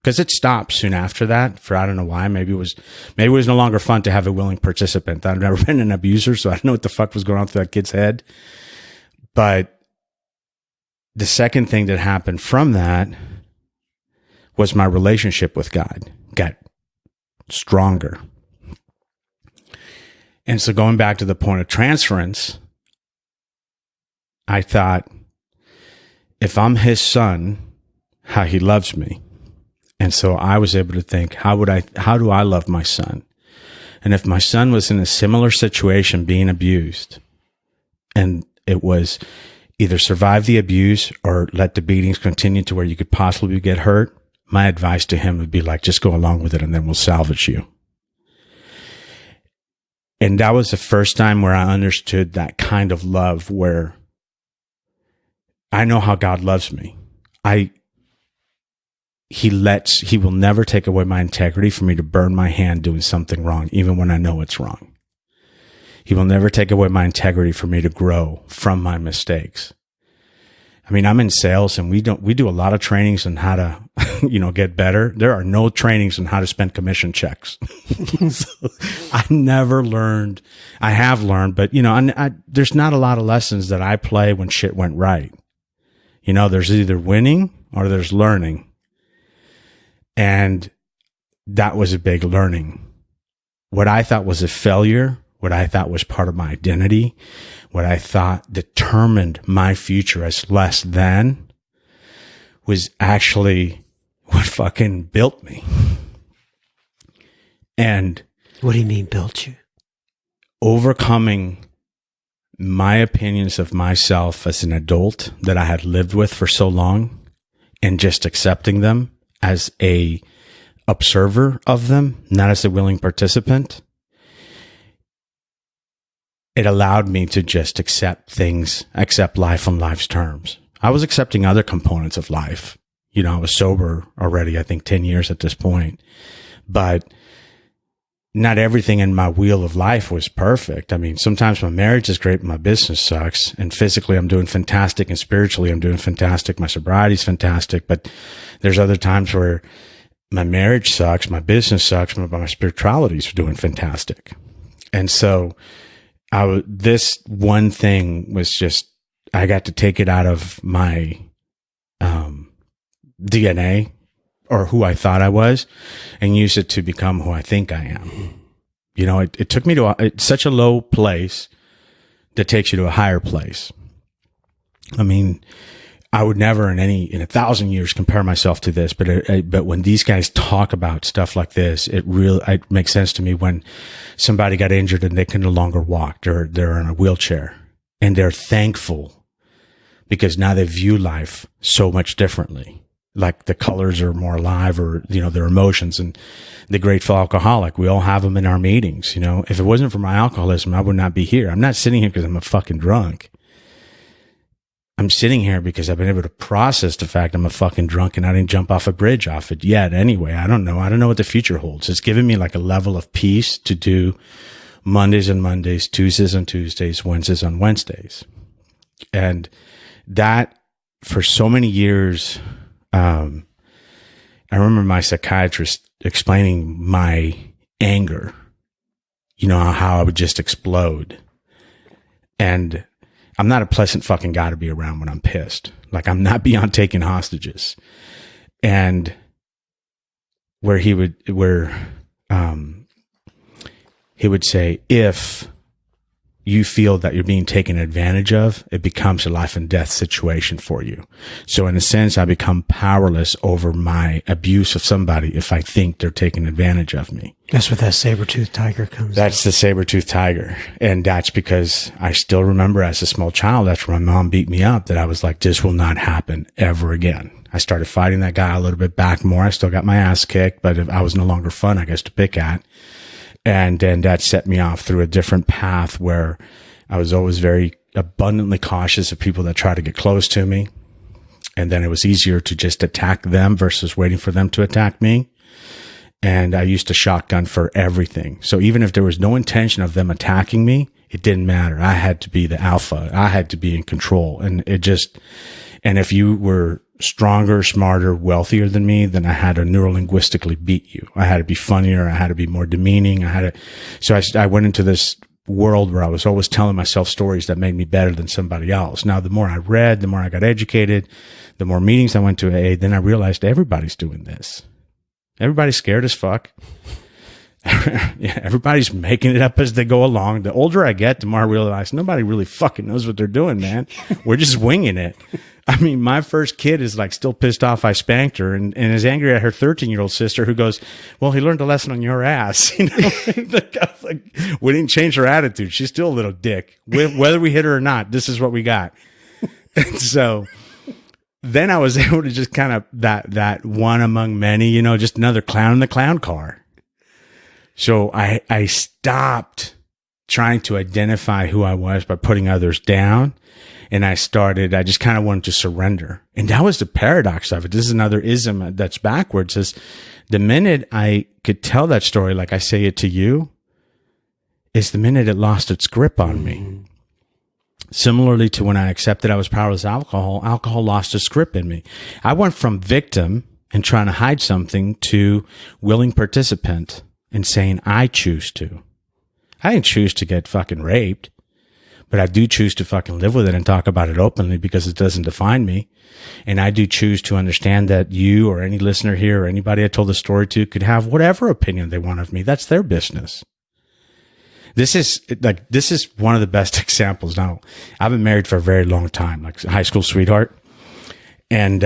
Because it stopped soon after that for, I don't know why. Maybe it was no longer fun to have a willing participant. I've never been an abuser, so I don't know what the fuck was going on through that kid's head. But the second thing that happened from that was my relationship with God got stronger. And so going back to the point of transference, I thought, if I'm his son, how he loves me. And so I was able to think, how do I love my son? And if my son was in a similar situation being abused, and it was either survive the abuse or let the beatings continue to where you could possibly get hurt, my advice to him would be like, just go along with it and then we'll salvage you. And that was the first time where I understood that kind of love, where I know how God loves me. He will never take away my integrity for me to burn my hand doing something wrong, even when I know it's wrong. He will never take away my integrity for me to grow from my mistakes. I mean, I'm in sales and we do a lot of trainings on how to, get better. There are no trainings on how to spend commission checks. So I never learned. I have learned, but there's not a lot of lessons that I play when shit went right. There's either winning or there's learning. And that was a big learning. What I thought was a failure, what I thought was part of my identity, what I thought determined my future as less than, was actually what fucking built me. And what do you mean built you? Overcoming my opinions of myself as an adult that I had lived with for so long, and just accepting them as a observer of them, not as a willing participant. It allowed me to just accept life on life's terms. I was accepting other components of life. I was sober already, I think 10 years at this point, but not everything in my wheel of life was perfect. I mean, sometimes my marriage is great, but my business sucks, and physically I'm doing fantastic, and spiritually I'm doing fantastic. My sobriety's fantastic, but there's other times where my marriage sucks, my business sucks, but my spirituality's doing fantastic. And so this one thing was just, I got to take it out of my DNA, or who I thought I was, and use it to become who I think I am. It took me to such a low place that takes you to a higher place. I mean, I would never in 1,000 years compare myself to this, but when these guys talk about stuff like this, it makes sense to me. When somebody got injured and they can no longer walk, they're in a wheelchair, and they're thankful because now they view life so much differently. like the colors are more alive, or, their emotions. And the grateful alcoholic, we all have them in our meetings. If it wasn't for my alcoholism, I would not be here. I'm not sitting here because I'm a fucking drunk. I'm sitting here because I've been able to process the fact I'm a fucking drunk and I didn't jump off a bridge off it yet. Anyway, I don't know. I don't know what the future holds. It's given me like a level of peace to do Mondays on Mondays, Tuesdays on Tuesdays, Wednesdays on Wednesdays. And that for so many years, I remember my psychiatrist explaining my anger, how I would just explode. And I'm not a pleasant fucking guy to be around when I'm pissed. Like, I'm not beyond taking hostages. And he would say, if you feel that you're being taken advantage of, it becomes a life and death situation for you. So in a sense, I become powerless over my abuse of somebody if I think they're taking advantage of me. That's where that saber-toothed tiger comes in. That's the saber-toothed tiger. And that's because I still remember as a small child, after my mom beat me up, that I was like, this will not happen ever again. I started fighting that guy a little bit back more. I still got my ass kicked, but I was no longer fun, I guess, to pick at. And then that set me off through a different path where I was always very abundantly cautious of people that try to get close to me. And then it was easier to just attack them versus waiting for them to attack me. And I used to shotgun for everything. So even if there was no intention of them attacking me, it didn't matter. I had to be the alpha. I had to be in control. And if you were stronger, smarter, wealthier than me, then I had to neurolinguistically beat you. I had to be funnier. I had to be more demeaning. So I went into this world where I was always telling myself stories that made me better than somebody else. Now, the more I read, the more I got educated, the more meetings I went to AA, then I realized everybody's doing this. Everybody's scared as fuck. Yeah, everybody's making it up as they go along. The older I get, the more I realize nobody really fucking knows what they're doing, man. We're just winging it. I mean, my first kid is like still pissed off I spanked her and is angry at her 13-year-old sister who goes, well, he learned a lesson on your ass. We didn't change her attitude. She's still a little dick. Whether we hit her or not, this is what we got. And so then I was able to just kind of that one among many, just another clown in the clown car. So I stopped trying to identify who I was by putting others down. And I just kind of wanted to surrender. And that was the paradox of it. This is another ism that's backwards. Is the minute I could tell that story, like I say it to you, is the minute it lost its grip on me. Similarly to when I accepted I was powerless alcohol lost its grip in me. I went from victim and trying to hide something to willing participant and saying, I choose to. I didn't choose to get fucking raped. But I do choose to fucking live with it and talk about it openly because it doesn't define me. And I do choose to understand that you or any listener here or anybody I told the story to could have whatever opinion they want of me. That's their business. This is one of the best examples. Now, I've been married for a very long time, like high school sweetheart. And,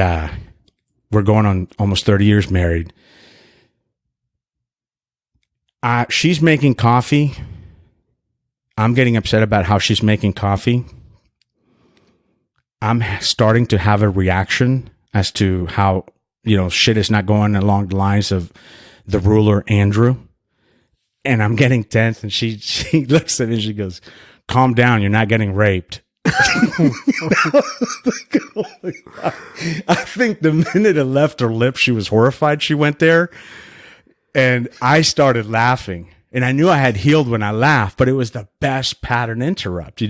we're going on almost 30 years married. She's making coffee. I'm getting upset about how she's making coffee. I'm starting to have a reaction as to how, shit is not going along the lines of the ruler, Andrew. And I'm getting tense and she looks at me and she goes, calm down. You're not getting raped. I think the minute it left her lips, she was horrified. She went there and I started laughing. And I knew I had healed when I laughed, but it was the best pattern interrupt,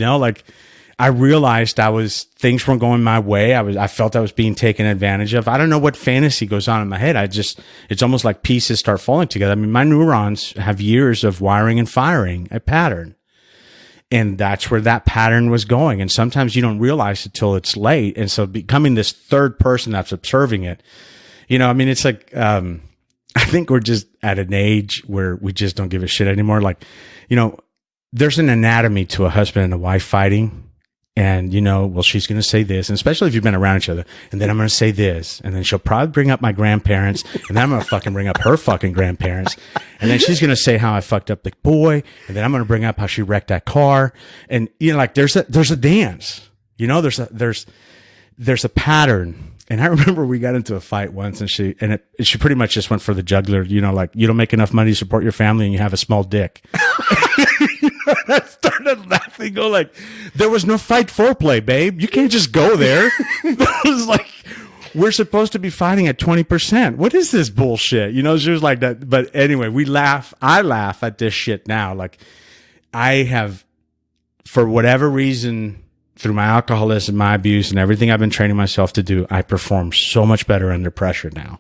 I realized things weren't going my way. I felt I was being taken advantage of. I don't know what fantasy goes on in my head. It's almost like pieces start falling together. I mean, my neurons have years of wiring and firing a pattern. And that's where that pattern was going. And sometimes you don't realize it till it's late. And so becoming this third person that's observing it, it's like, I think we're just at an age where we just don't give a shit anymore. Like, there's an anatomy to a husband and a wife fighting. And, she's going to say this, and especially if you've been around each other. And then I'm going to say this. And then she'll probably bring up my grandparents. And then I'm going to fucking bring up her fucking grandparents. And then she's going to say how I fucked up the boy. And then I'm going to bring up how she wrecked that car. And, there's a dance, there's a pattern. And I remember we got into a fight once, and she pretty much just went for the jugular, like, you don't make enough money to support your family and you have a small dick. I started laughing, go like, there was no fight foreplay, babe. You can't just go there. It was like, we're supposed to be fighting at 20%. What is this bullshit? She was like that. But anyway, I laugh at this shit now. Like, I have, for whatever reason, through my alcoholism, my abuse, and everything I've been training myself to do, I perform so much better under pressure now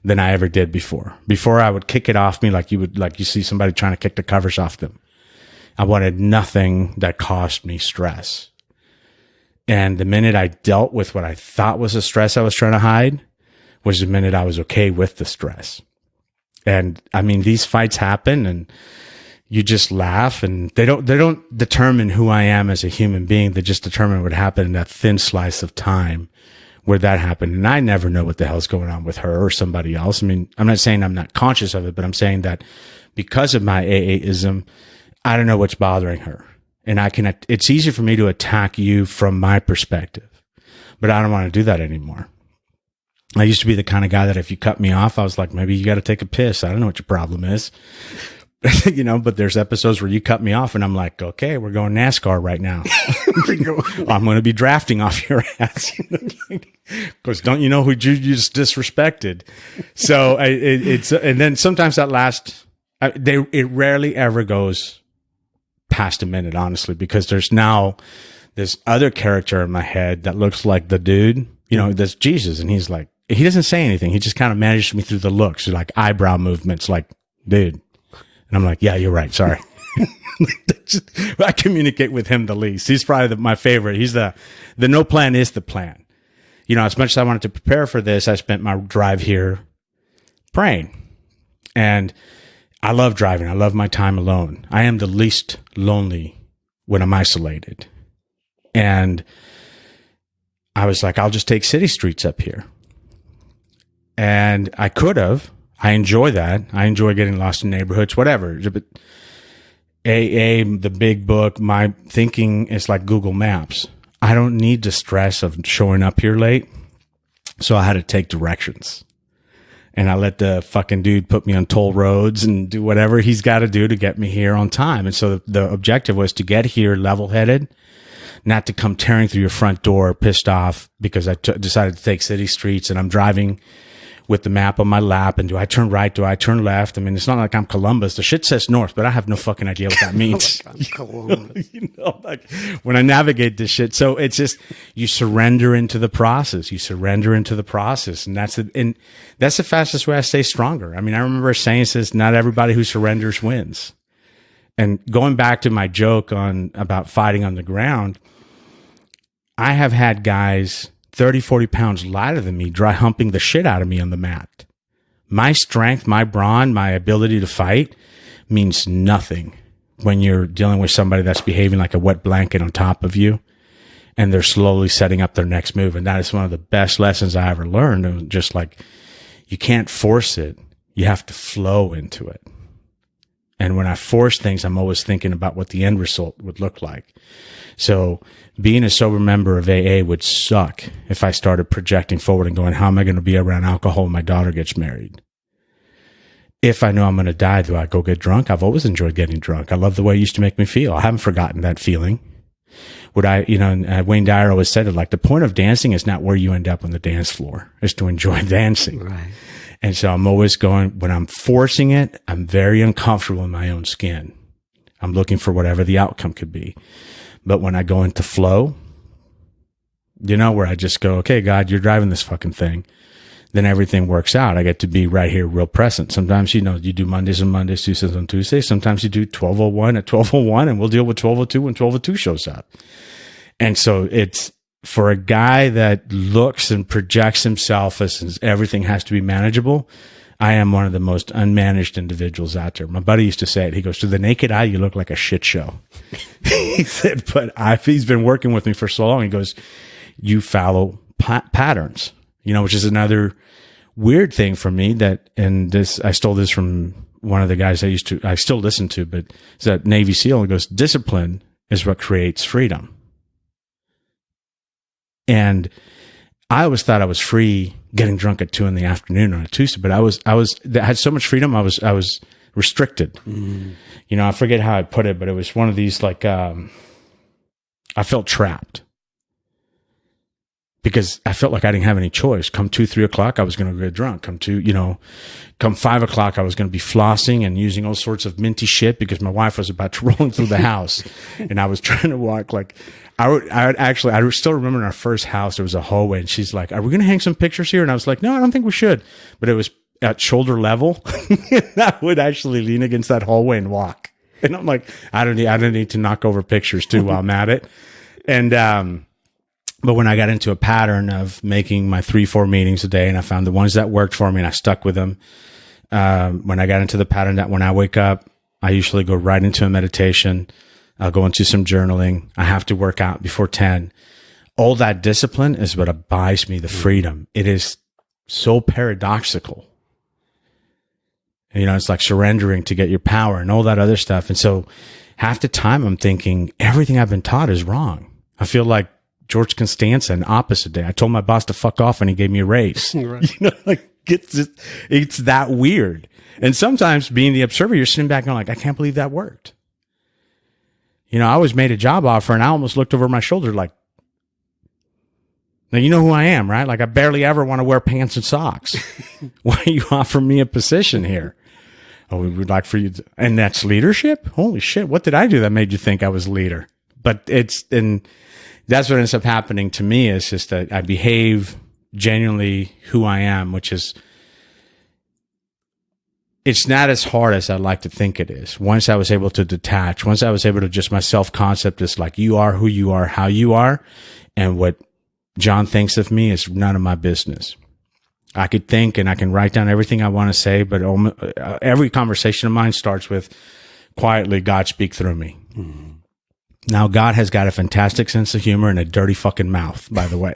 than I ever did before. Before, I would kick it off me like you see somebody trying to kick the covers off them. I wanted nothing that caused me stress. And the minute I dealt with what I thought was the stress I was trying to hide was the minute I was okay with the stress. And I mean, these fights happen, and you just laugh, and they don't determine who I am as a human being. They just determine what happened in that thin slice of time where that happened. And I never know what the hell's going on with her or somebody else. I mean, I'm not saying I'm not conscious of it, but I'm saying that because of my AAism, I don't know what's bothering her. And it's easy for me to attack you from my perspective, but I don't want to do that anymore. I used to be the kind of guy that if you cut me off, I was like, maybe you got to take a piss. I don't know what your problem is. But there's episodes where you cut me off and I'm like, okay, we're going NASCAR right now. I'm going to be drafting off your ass. Because don't you know who you just disrespected? So and then sometimes that it rarely ever goes past a minute, honestly, because there's now this other character in my head that looks like the dude, that's Jesus. And he's like, he doesn't say anything. He just kind of manages me through the looks, like eyebrow movements, like, dude. And I'm like, yeah, you're right. Sorry. I communicate with him the least. He's probably my favorite. He's the no plan is the plan. As much as I wanted to prepare for this, I spent my drive here praying. And I love driving. I love my time alone. I am the least lonely when I'm isolated. And I was like, I'll just take city streets up here. And I could have. I enjoy that. I enjoy getting lost in neighborhoods, whatever. But AA, the big book, my thinking is like Google Maps. I don't need the stress of showing up here late. So I had to take directions. And I let the fucking dude put me on toll roads and do whatever he's got to do to get me here on time. And so the objective was to get here level-headed, not to come tearing through your front door pissed off because I decided to take city streets and I'm driving with the map on my lap, and do I turn right? Do I turn left? I mean, it's not like I'm Columbus. The shit says north, but I have no fucking idea what that means. I'm Columbus. Like when I navigate this shit. So it's just, you surrender into the process. And that's the fastest way I stay stronger. I mean, I remember saying this, not everybody who surrenders wins. And going back to my joke about fighting on the ground, I have had guys 30, 40 pounds lighter than me, dry humping the shit out of me on the mat. My strength, my brawn, my ability to fight means nothing when you're dealing with somebody that's behaving like a wet blanket on top of you and they're slowly setting up their next move. And that is one of the best lessons I ever learned. And just like, you can't force it. You have to flow into it. And when I force things, I'm always thinking about what the end result would look like. So being a sober member of AA would suck if I started projecting forward and going, how am I going to be around alcohol when my daughter gets married? If I know I'm going to die, do I go get drunk? I've always enjoyed getting drunk. I love the way it used to make me feel. I haven't forgotten that feeling. Wayne Dyer always said it, like, the point of dancing is not where you end up on the dance floor. It's to enjoy dancing. Right. And so I'm always going, when I'm forcing it, I'm very uncomfortable in my own skin. I'm looking for whatever the outcome could be. But when I go into flow, where I just go, okay, God, you're driving this fucking thing, then everything works out. I get to be right here, real present. Sometimes, you do Mondays on Mondays, Tuesdays on Tuesdays. Sometimes you do 12:01 at 12:01, and we'll deal with 12:02 when 12:02 shows up. And so it's, for a guy that looks and projects himself as everything has to be manageable, I am one of the most unmanaged individuals out there. My buddy used to say it. He goes, to the naked eye, you look like a shit show. He said, but he's been working with me for so long. He goes, you follow patterns, which is another weird thing for me I stole this from one of the guys I still listen to, but it's that Navy SEAL. He goes, discipline is what creates freedom. And I always thought I was free getting drunk at 2 PM on a Tuesday, but I had so much freedom. I was restricted. You know, I forget how I put it, but it was one of these like, I felt trapped because I felt like I didn't have any choice. Come 2, 3 o'clock, I was going to get drunk. Come 5 o'clock, I was going to be flossing and using all sorts of minty shit because my wife was about to roll through the house. And I was trying to walk like, I still remember in our first house, there was a hallway and she's like, are we going to hang some pictures here? And I was like, no, I don't think we should. But it was at shoulder level. I would actually lean against that hallway and walk. And I'm like, I don't need to knock over pictures too while I'm at it. And, but when I got into a pattern of making my 3-4 meetings a day and I found the ones that worked for me and I stuck with them. When I got into the pattern that when I wake up, I usually go right into a meditation. I'll go into some journaling. I have to work out before 10. All that discipline is what buys me the freedom. It is so paradoxical. You know, it's like surrendering to get your power and all that other stuff. And so half the time I'm thinking everything I've been taught is wrong. I feel like George Costanza in Opposite Day. I told my boss to fuck off and he gave me a raise. Right. You know, like it's that weird. And sometimes being the observer, you're sitting back and like, I can't believe that worked. You know, I was made a job offer and I almost looked over my shoulder like, now you know who I am, right? Like I barely ever want to wear pants and socks. Why are you offering me a position here? Oh, we would like for you to, and that's leadership? Holy shit. What did I do that made you think I was a leader? But that's what ends up happening to me is just that I behave genuinely who I am, which is, it's not as hard as I'd like to think it is. Once I was able to detach, once I was able to just my self-concept is like, you are who you are, how you are. And what John thinks of me is none of my business. I could think and I can write down everything I want to say, but every conversation of mine starts with quietly, God speak through me. Mm-hmm. Now, God has got a fantastic sense of humor and a dirty fucking mouth, by the way.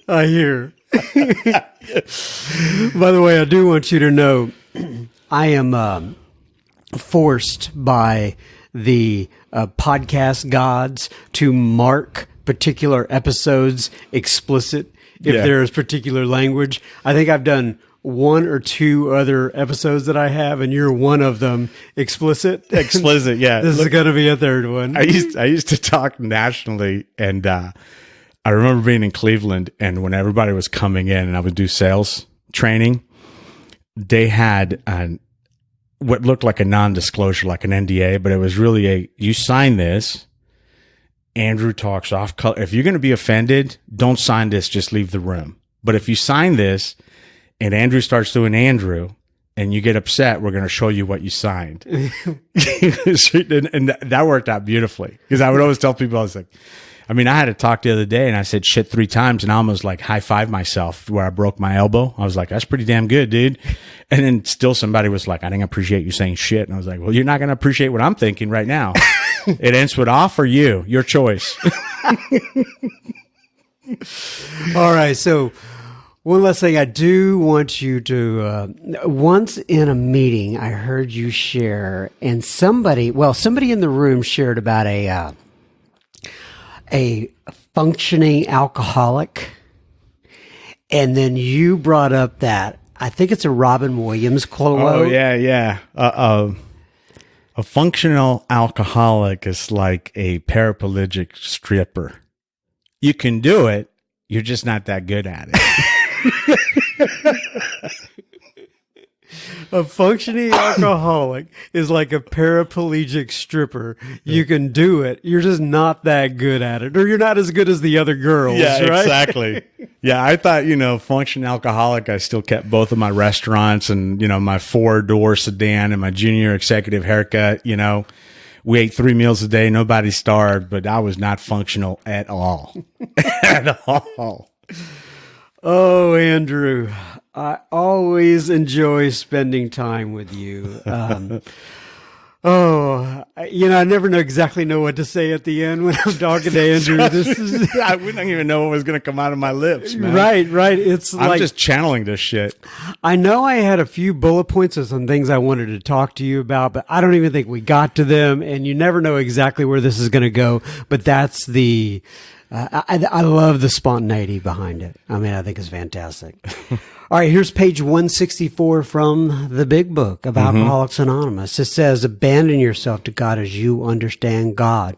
I hear. By the way, I do want you to know I am forced by the podcast gods to mark particular episodes explicit if there is particular language. I think I've done 1 or 2 other episodes that I have, and you're one of them. Explicit, yeah. This is going to be a third one. I used to talk nationally, and I remember being in Cleveland, and when everybody was coming in, and I would do sales training, they had what looked like a non-disclosure, like an NDA, but it was really you sign this. Andrew talks off color. If you're going to be offended, don't sign this. Just leave the room. But if you sign this, and Andrew starts doing Andrew, and you get upset, we're going to show you what you signed. and that worked out beautifully. Because I would always tell people, I was like, I had a talk the other day, and I said shit 3 times, and I almost like high-fived myself where I broke my elbow. I was like, that's pretty damn good, dude. And then still somebody was like, I didn't appreciate you saying shit. And I was like, well, you're not going to appreciate what I'm thinking right now. It ends with off or you, your choice. All right, so one last thing I do want you to, once in a meeting, I heard you share, and somebody in the room shared about a functioning alcoholic. And then you brought up that, I think it's a Robin Williams quote. Oh, yeah. A functional alcoholic is like a paraplegic stripper. You can do it. You're just not that good at it. A functioning alcoholic is like a paraplegic stripper. You can do it. You're just not that good at it. Or you're not as good as the other girls, yeah, right? Exactly. Yeah, I thought, functioning alcoholic, I still kept both of my restaurants and, my 4-door sedan and my junior executive haircut. We ate 3 meals a day. Nobody starved, but I was not functional at all. At all. Oh, Andrew, I always enjoy spending time with you. I never exactly know what to say at the end when I'm talking to Andrew. We don't even know what was going to come out of my lips, man. Right. I'm just channeling this shit. I know I had a few bullet points of some things I wanted to talk to you about, but I don't even think we got to them. And you never know exactly where this is going to go. But that's I love the spontaneity behind it. I mean, I think it's fantastic. All right, here's page 164 from the big book of Alcoholics Anonymous. It says, abandon yourself to God as you understand God.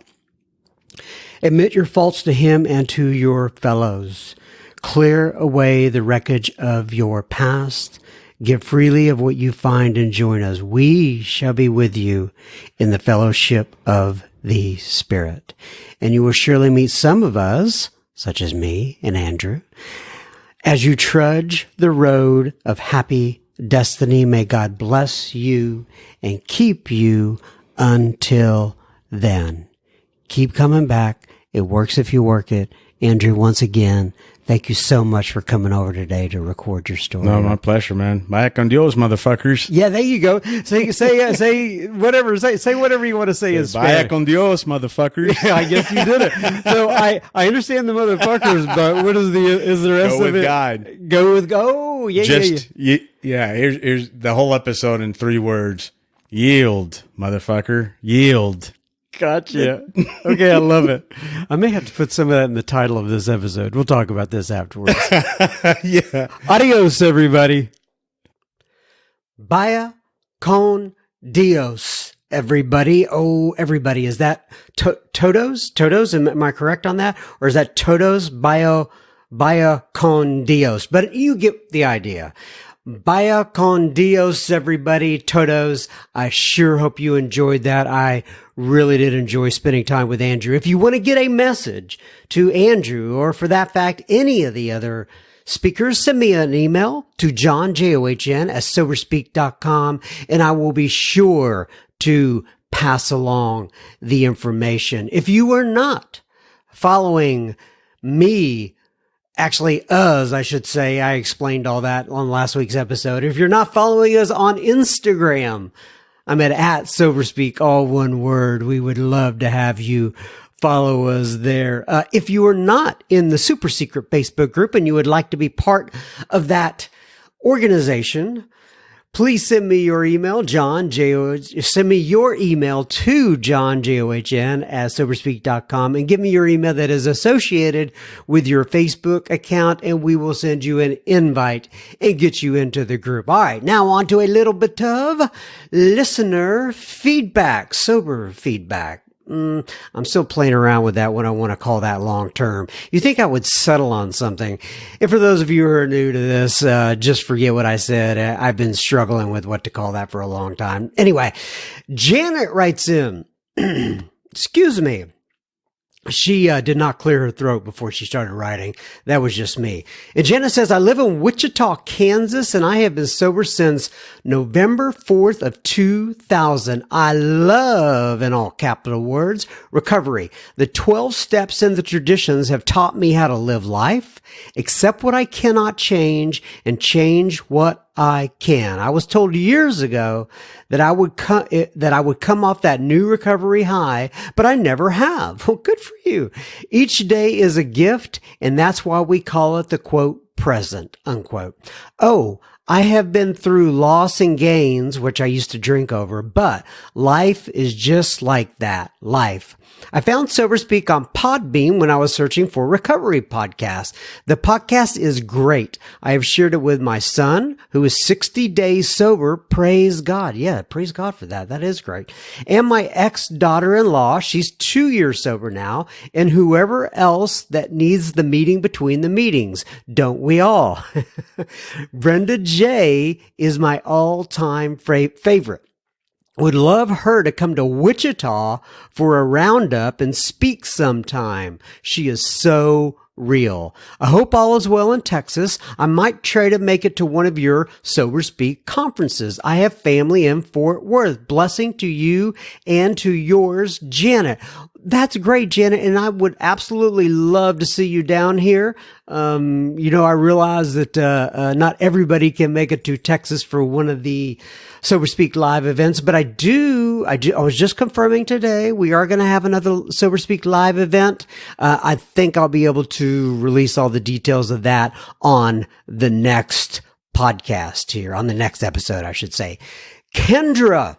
Admit your faults to Him and to your fellows. Clear away the wreckage of your past. Give freely of what you find and join us. We shall be with you in the fellowship of the Spirit. And you will surely meet some of us, such as me and Andrew, as you trudge the road of happy destiny. May God bless you and keep you until then. Keep coming back. It works if you work it. Andrew, once again, thank you so much for coming over today to record your story. No, my pleasure, man. Vaya con Dios, motherfuckers. Yeah, there you go. Say whatever. Say whatever you want to say in Spanish. Vaya con Dios, motherfuckers. Yeah, I guess you did it. So I understand the motherfuckers, but what is the rest Go of with it? God. Go with God. Oh, yeah, Yeah. Here's the whole episode in 3 words. Yield, motherfucker. Yield. Gotcha. Okay, I love it. I may have to put some of that in the title of this episode. We'll talk about this afterwards. Yeah. Adios, everybody. Vaya con Dios, everybody. Oh, everybody. Is that Todos? Todos? Am I correct on that? Or is that Todos? Vaya con Dios. But you get the idea. Vaya con Dios, everybody. Todos. I sure hope you enjoyed that. I really did enjoy spending time with Andrew. If you want to get a message to Andrew, or for that fact, any of the other speakers, send me an email to John, John, at soberspeak.com, and I will be sure to pass along the information. If you are not following me, actually, I should say, I explained all that on last week's episode. If you're not following us on Instagram, I'm at @SoberSpeak, all one word. We would love to have you follow us there. If you are not in the super secret Facebook group and you would like to be part of that organization, please send me your email, send me your email to John, John, at soberspeak.com, and give me your email that is associated with your Facebook account, and we will send you an invite and get you into the group. All right, now on to a little bit of listener feedback, sober feedback. I'm still playing around with that when I want to call that long term. You think I would settle on something. And for those of you who are new to this, just forget what I said. I've been struggling with what to call that for a long time. Anyway, Janet writes in, excuse me. She did not clear her throat before she started writing. That was just me. And Jenna says, I live in Wichita, Kansas, and I have been sober since November 4th of 2000. I love, in all capital words, recovery. The 12 steps and the traditions have taught me how to live life, accept what I cannot change, and change what I can. I was told years ago that I would come off that new recovery high, but I never have. Well, good for you. Each day is a gift, and that's why we call it the quote present, unquote. Oh, I have been through loss and gains, which I used to drink over, but life is just like that. Life. I found SoberSpeak on Podbean when I was searching for recovery podcasts. The podcast is great. I have shared it with my son, who is 60 days sober. Praise God. Yeah, praise God for that. That is great. And my ex-daughter-in-law, she's 2 years sober now, and whoever else that needs the meeting between the meetings. Don't we all? Brenda J is my all-time favorite. Would love her to come to Wichita for a roundup and speak sometime. She is so real. I hope all is well in Texas. I might try to make it to one of your Sober Speak conferences. I have family in Fort Worth. Blessing to you and to yours, Janet. That's great, Janet. And I would absolutely love to see you down here. I realize that, not everybody can make it to Texas for one of the Sober Speak live events, but I was just confirming today we are going to have another Sober Speak live event. I think I'll be able to release all the details of that on the next podcast here, on the next episode, I should say. Kendra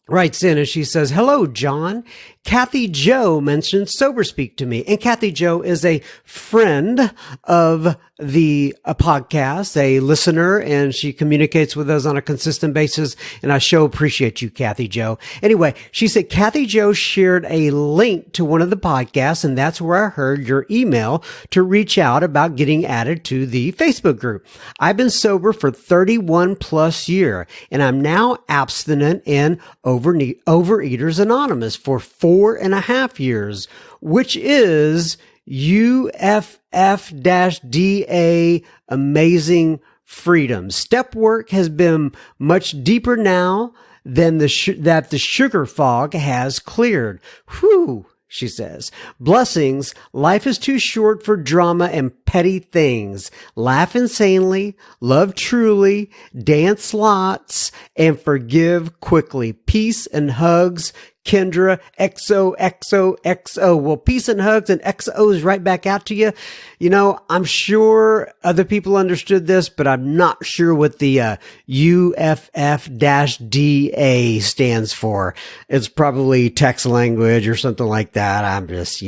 writes in and she says, "Hello, John. Kathy Joe mentioned Sober Speak to me." And Kathy Joe is a friend of the podcast, a listener, and she communicates with us on a consistent basis. And I sure appreciate you, Kathy Joe. Anyway, she said, Kathy Joe shared a link to one of the podcasts, and that's where I heard your email to reach out about getting added to the Facebook group. I've been sober for 31 plus year, and I'm now abstinent in Overeaters Anonymous for 4.5 years, which is UFF-DA Amazing Freedom. Step work has been much deeper now than that the sugar fog has cleared. Whew, she says. Blessings. Life is too short for drama and petty things. Laugh insanely, love truly, dance lots, and forgive quickly. Peace and hugs. Kendra, XOXOXO. Well, peace and hugs and XOs right back out to you. I'm sure other people understood this, but I'm not sure what the UFF-DA stands for. It's probably text language or something like that. I'm just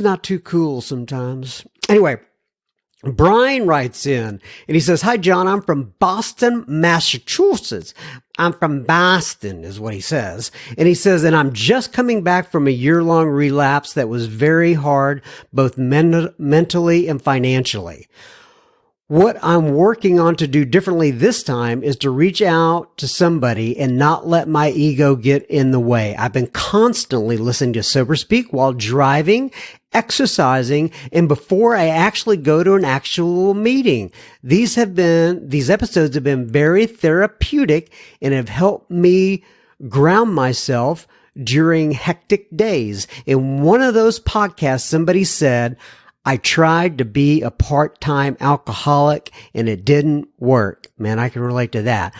not too cool sometimes. Anyway, Brian writes in and he says, "Hi, John. I'm from Boston, Massachusetts." I'm from Boston is what he says. And he says, "And I'm just coming back from a year-long relapse that was very hard, both mentally and financially. What I'm working on to do differently this time is to reach out to somebody and not let my ego get in the way. I've been constantly listening to Sober Speak while driving, exercising, and before I actually go to an actual meeting. These episodes have been very therapeutic and have helped me ground myself during hectic days. In one of those podcasts, somebody said, I tried to be a part-time alcoholic and it didn't work." Man, I can relate to that.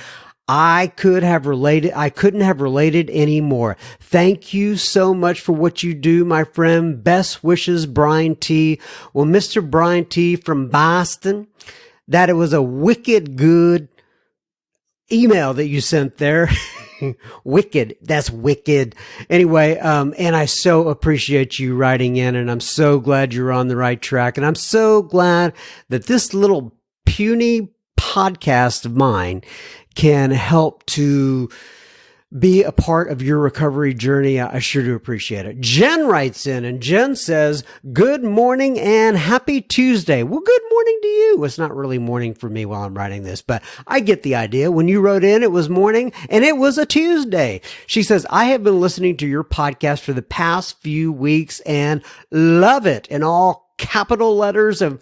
I couldn't have related anymore. Thank you so much for what you do, my friend. Best wishes, Brian T. Well, Mr. Brian T. from Boston, that it was a wicked good email that you sent there. Wicked. That's wicked. Anyway, and I so appreciate you writing in, and I'm so glad you're on the right track. And I'm so glad that this little puny podcast of mine can help to be a part of your recovery journey. I sure do appreciate it. Jen writes in and Jen says, "Good morning and happy Tuesday." Well, good morning to you. It's not really morning for me while I'm writing this, but I get the idea. When you wrote in, it was morning and it was a Tuesday. She says, "I have been listening to your podcast for the past few weeks and love it," in all capital letters and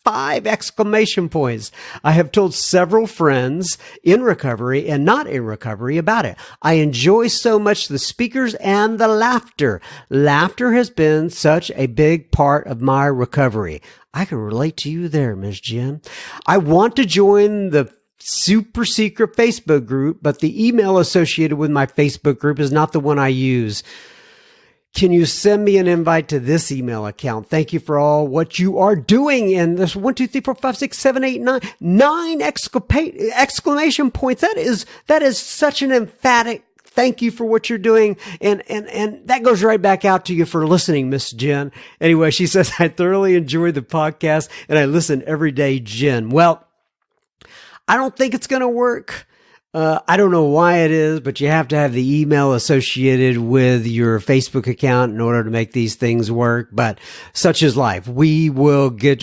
5 exclamation points. "I have told several friends in recovery and not in recovery about it. I enjoy so much the speakers and the laughter. Laughter has been such a big part of my recovery." I can relate to you there, Ms. Jen. "I want to join the super secret Facebook group, but the email associated with my Facebook group is not the one I use. Can you send me an invite to this email account? Thank you for all what you are doing." And there's 1, 2, 3, 4, 5, 6, 7, 8, 9 exclamation points. That is such an emphatic thank you for what you're doing. And that goes right back out to you for listening, Miss Jen. Anyway, she says, "I thoroughly enjoy the podcast and I listen every day, Jen." Well, I don't think it's going to work. I don't know why it is, but you have to have the email associated with your Facebook account in order to make these things work. But such is life. We will get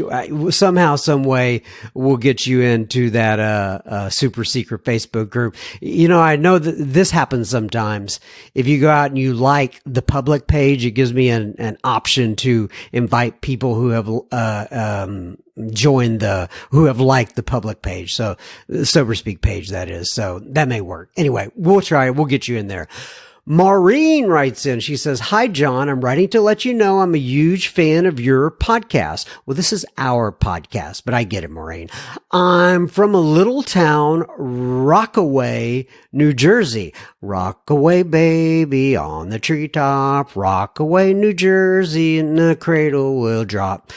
somehow, some way, we'll get you into that super secret Facebook group. I know that this happens sometimes. If you go out and you like the public page, it gives me an option to invite people who have who have liked the public page. So the Sober Speak page, that is. So that may work. Anyway, we'll try it. We'll get you in there. Maureen writes in. She says, "Hi, John. I'm writing to let you know I'm a huge fan of your podcast." Well, this is our podcast, but I get it, Maureen. "I'm from a little town, Rockaway, New Jersey. Rockaway, baby, on the treetop. Rockaway, New Jersey, and the cradle will drop."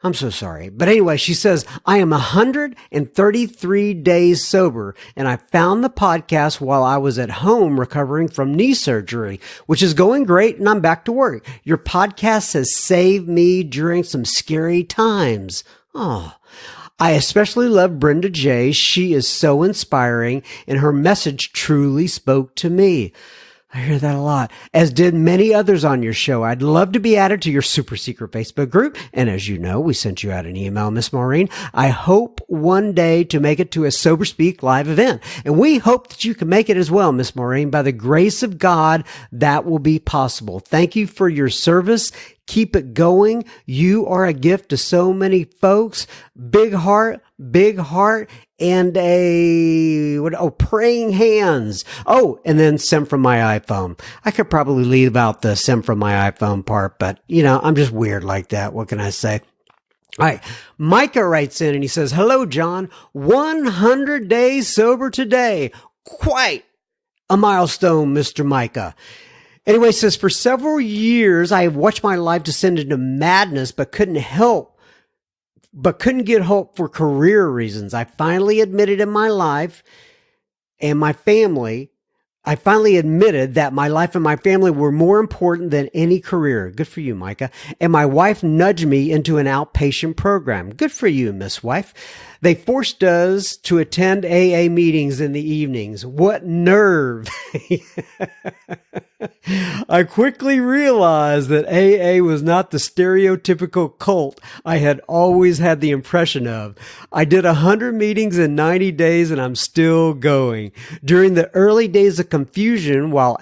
I'm so sorry. But anyway, she says, "I am 133 days sober, and I found the podcast while I was at home recovering from knee surgery, which is going great, and I'm back to work. Your podcast has saved me during some scary times." Oh, I especially love Brenda J. She is so inspiring, and her message truly spoke to me. I hear that a lot, as did many others on your show. I'd love to be added to your super secret Facebook group. And as you know, we sent you out an email, Miss Maureen. I hope one day to make it to a Sober Speak live event. And we hope that you can make it as well, Miss Maureen. By the grace of God, that will be possible. Thank you for your service. Keep it going. You are a gift to so many folks. Big heart, and praying hands. Oh, and then send from my iPhone. I could probably leave out the send from my iPhone part, but I'm just weird like that. What can I say? All right. Micah writes in and he says, "Hello, John. 100 days sober today. Quite a milestone, Mr. Micah." Anyway, says, "For several years, I have watched my life descend into madness, but couldn't get help for career reasons. I finally admitted that my life and my family were more important than any career." Good for you, Micah. "And my wife nudged me into an outpatient program." Good for you, Miss Wife. "They forced us to attend AA meetings in the evenings." What nerve. "I quickly realized that AA was not the stereotypical cult I had always had the impression of. I did 100 meetings in 90 days and I'm still going. During the early days of confusion while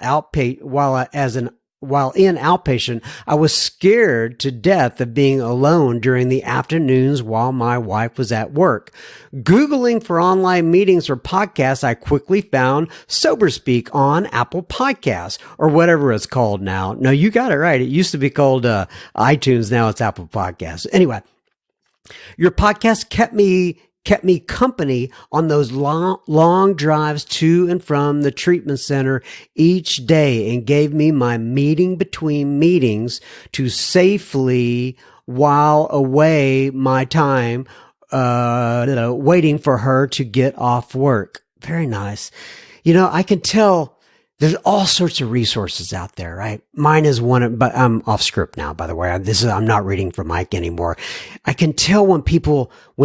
in outpatient, I was scared to death of being alone during the afternoons while my wife was at work. Googling for online meetings or podcasts, I quickly found Sober Speak on Apple Podcasts, or whatever it's called now. No, you got it right. It used to be called iTunes. Now it's Apple Podcasts. Anyway, your podcast kept me company on those long drives to and from the treatment center each day and gave me my meeting between meetings to safely while away my time, waiting for her to get off work. Very nice. I can tell there's all sorts of resources out there, right? Mine is one, but I'm off script now, by the way. I'm not reading from Mike anymore. I can tell when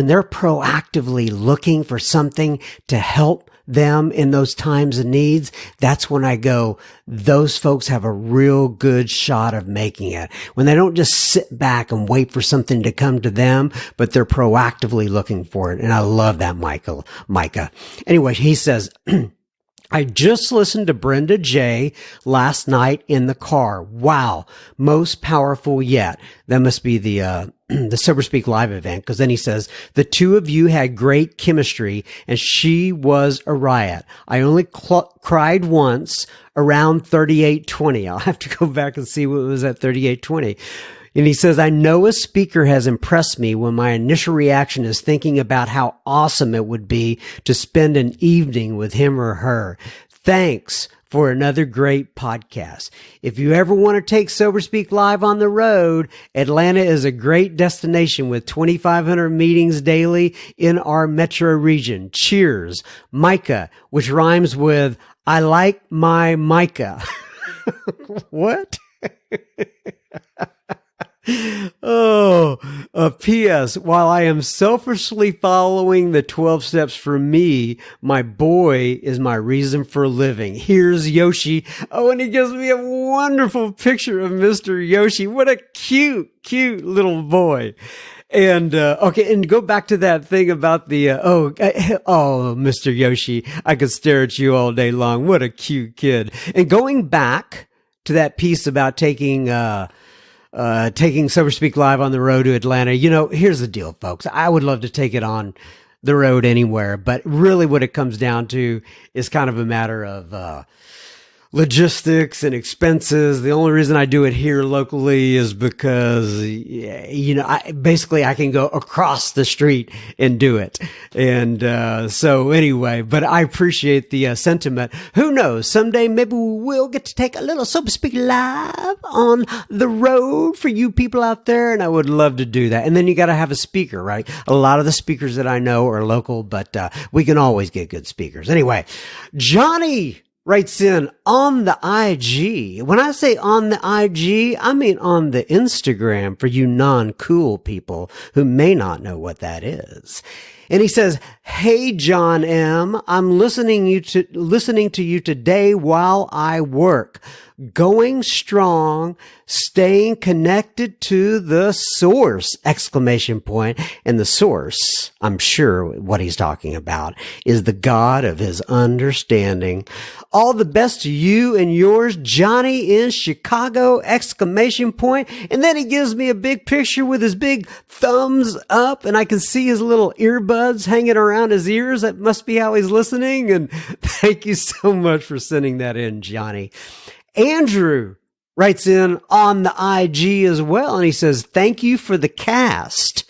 they're proactively looking for something to help them in those times of needs, that's when I go, those folks have a real good shot of making it. When they don't just sit back and wait for something to come to them, but they're proactively looking for it. And I love that, Micah. Anyway, he says, "I just listened to Brenda J. last night in the car. Wow. Most powerful yet." That must be the Sober Speak Live event. Cause then he says, "The two of you had great chemistry and she was a riot. I only cried once around 38:20. I'll have to go back and see what was at 38:20. And he says, "I know a speaker has impressed me when my initial reaction is thinking about how awesome it would be to spend an evening with him or her. Thanks for another great podcast. If you ever want to take Sober Speak Live on the road, Atlanta is a great destination with 2,500 meetings daily in our metro region. Cheers, Micah," which rhymes with "I like my Micah." What? Oh, P.S. While I am selfishly following the 12 steps for me, my boy is my reason for living. Here's Yoshi. Oh, and he gives me a wonderful picture of Mr. Yoshi. What a cute little boy. And, okay. And go back to that thing about the, Mr. Yoshi, I could stare at you all day long. What a cute kid. And going back to that piece about taking Sober Speak Live on the road to Atlanta. Here's the deal, folks. I would love to take it on the road anywhere, but really what it comes down to is kind of a matter of, logistics and expenses. The only reason I do it here locally is because, I can go across the street and do it. And, so anyway, but I appreciate the sentiment. Who knows? Someday maybe we will get to take a little Sober Speak live on the road for you people out there. And I would love to do that. And then you got to have a speaker, right? A lot of the speakers that I know are local, but, we can always get good speakers. Anyway, Johnny writes in on the IG. When I say on the IG, I mean on the Instagram for you non-cool people who may not know what that is. And he says, "Hey, John M., I'm listening to you today while I work. Going strong, staying connected to the source, ! And the source, I'm sure what he's talking about, is the God of his understanding. All the best to you and yours, Johnny in Chicago, ! And then he gives me a big picture with his big thumbs up, and I can see his little earbuds hanging around his ears. That must be how he's listening. And thank you so much for sending that in, Johnny. Andrew writes in on the IG as well, and he says, "Thank you for the cast."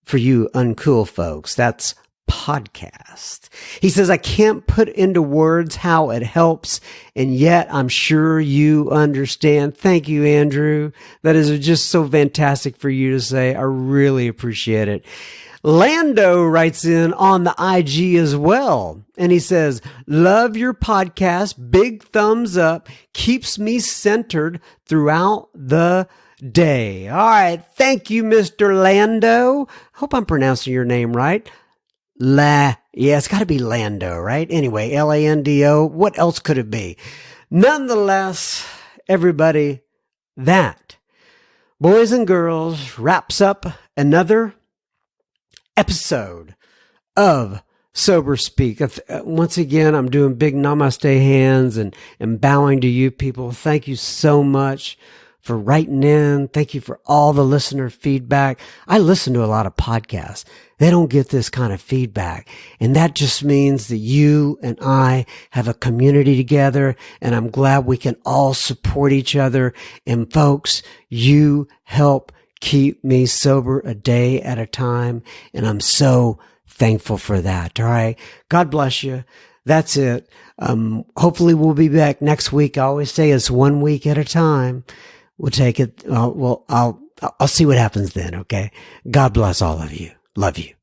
For you uncool folks, that's podcast. He says, "I can't put into words how it helps, and yet I'm sure you understand." Thank you, Andrew. That is just so fantastic for you to say. I really appreciate it. Lando writes in on the IG as well, and he says, "Love your podcast. Big thumbs up. Keeps me centered throughout the day." All right. Thank you, Mr. Lando. Hope I'm pronouncing your name right. Yeah, it's got to be Lando, right? Anyway, Lando. What else could it be? Nonetheless, everybody, that, boys and girls, wraps up another episode of Sober Speak. Once again, I'm doing big namaste hands and bowing to you people. Thank you so much for writing in. Thank you for all the listener feedback. I listen to a lot of podcasts. They don't get this kind of feedback. And that just means that you and I have a community together, and I'm glad we can all support each other. And folks, you help keep me sober a day at a time, and I'm so thankful for that. All right. God bless you. That's it. Hopefully we'll be back next week. I always say it's 1 week at a time. We'll take it. I'll see what happens then. Okay. God bless all of you. Love you.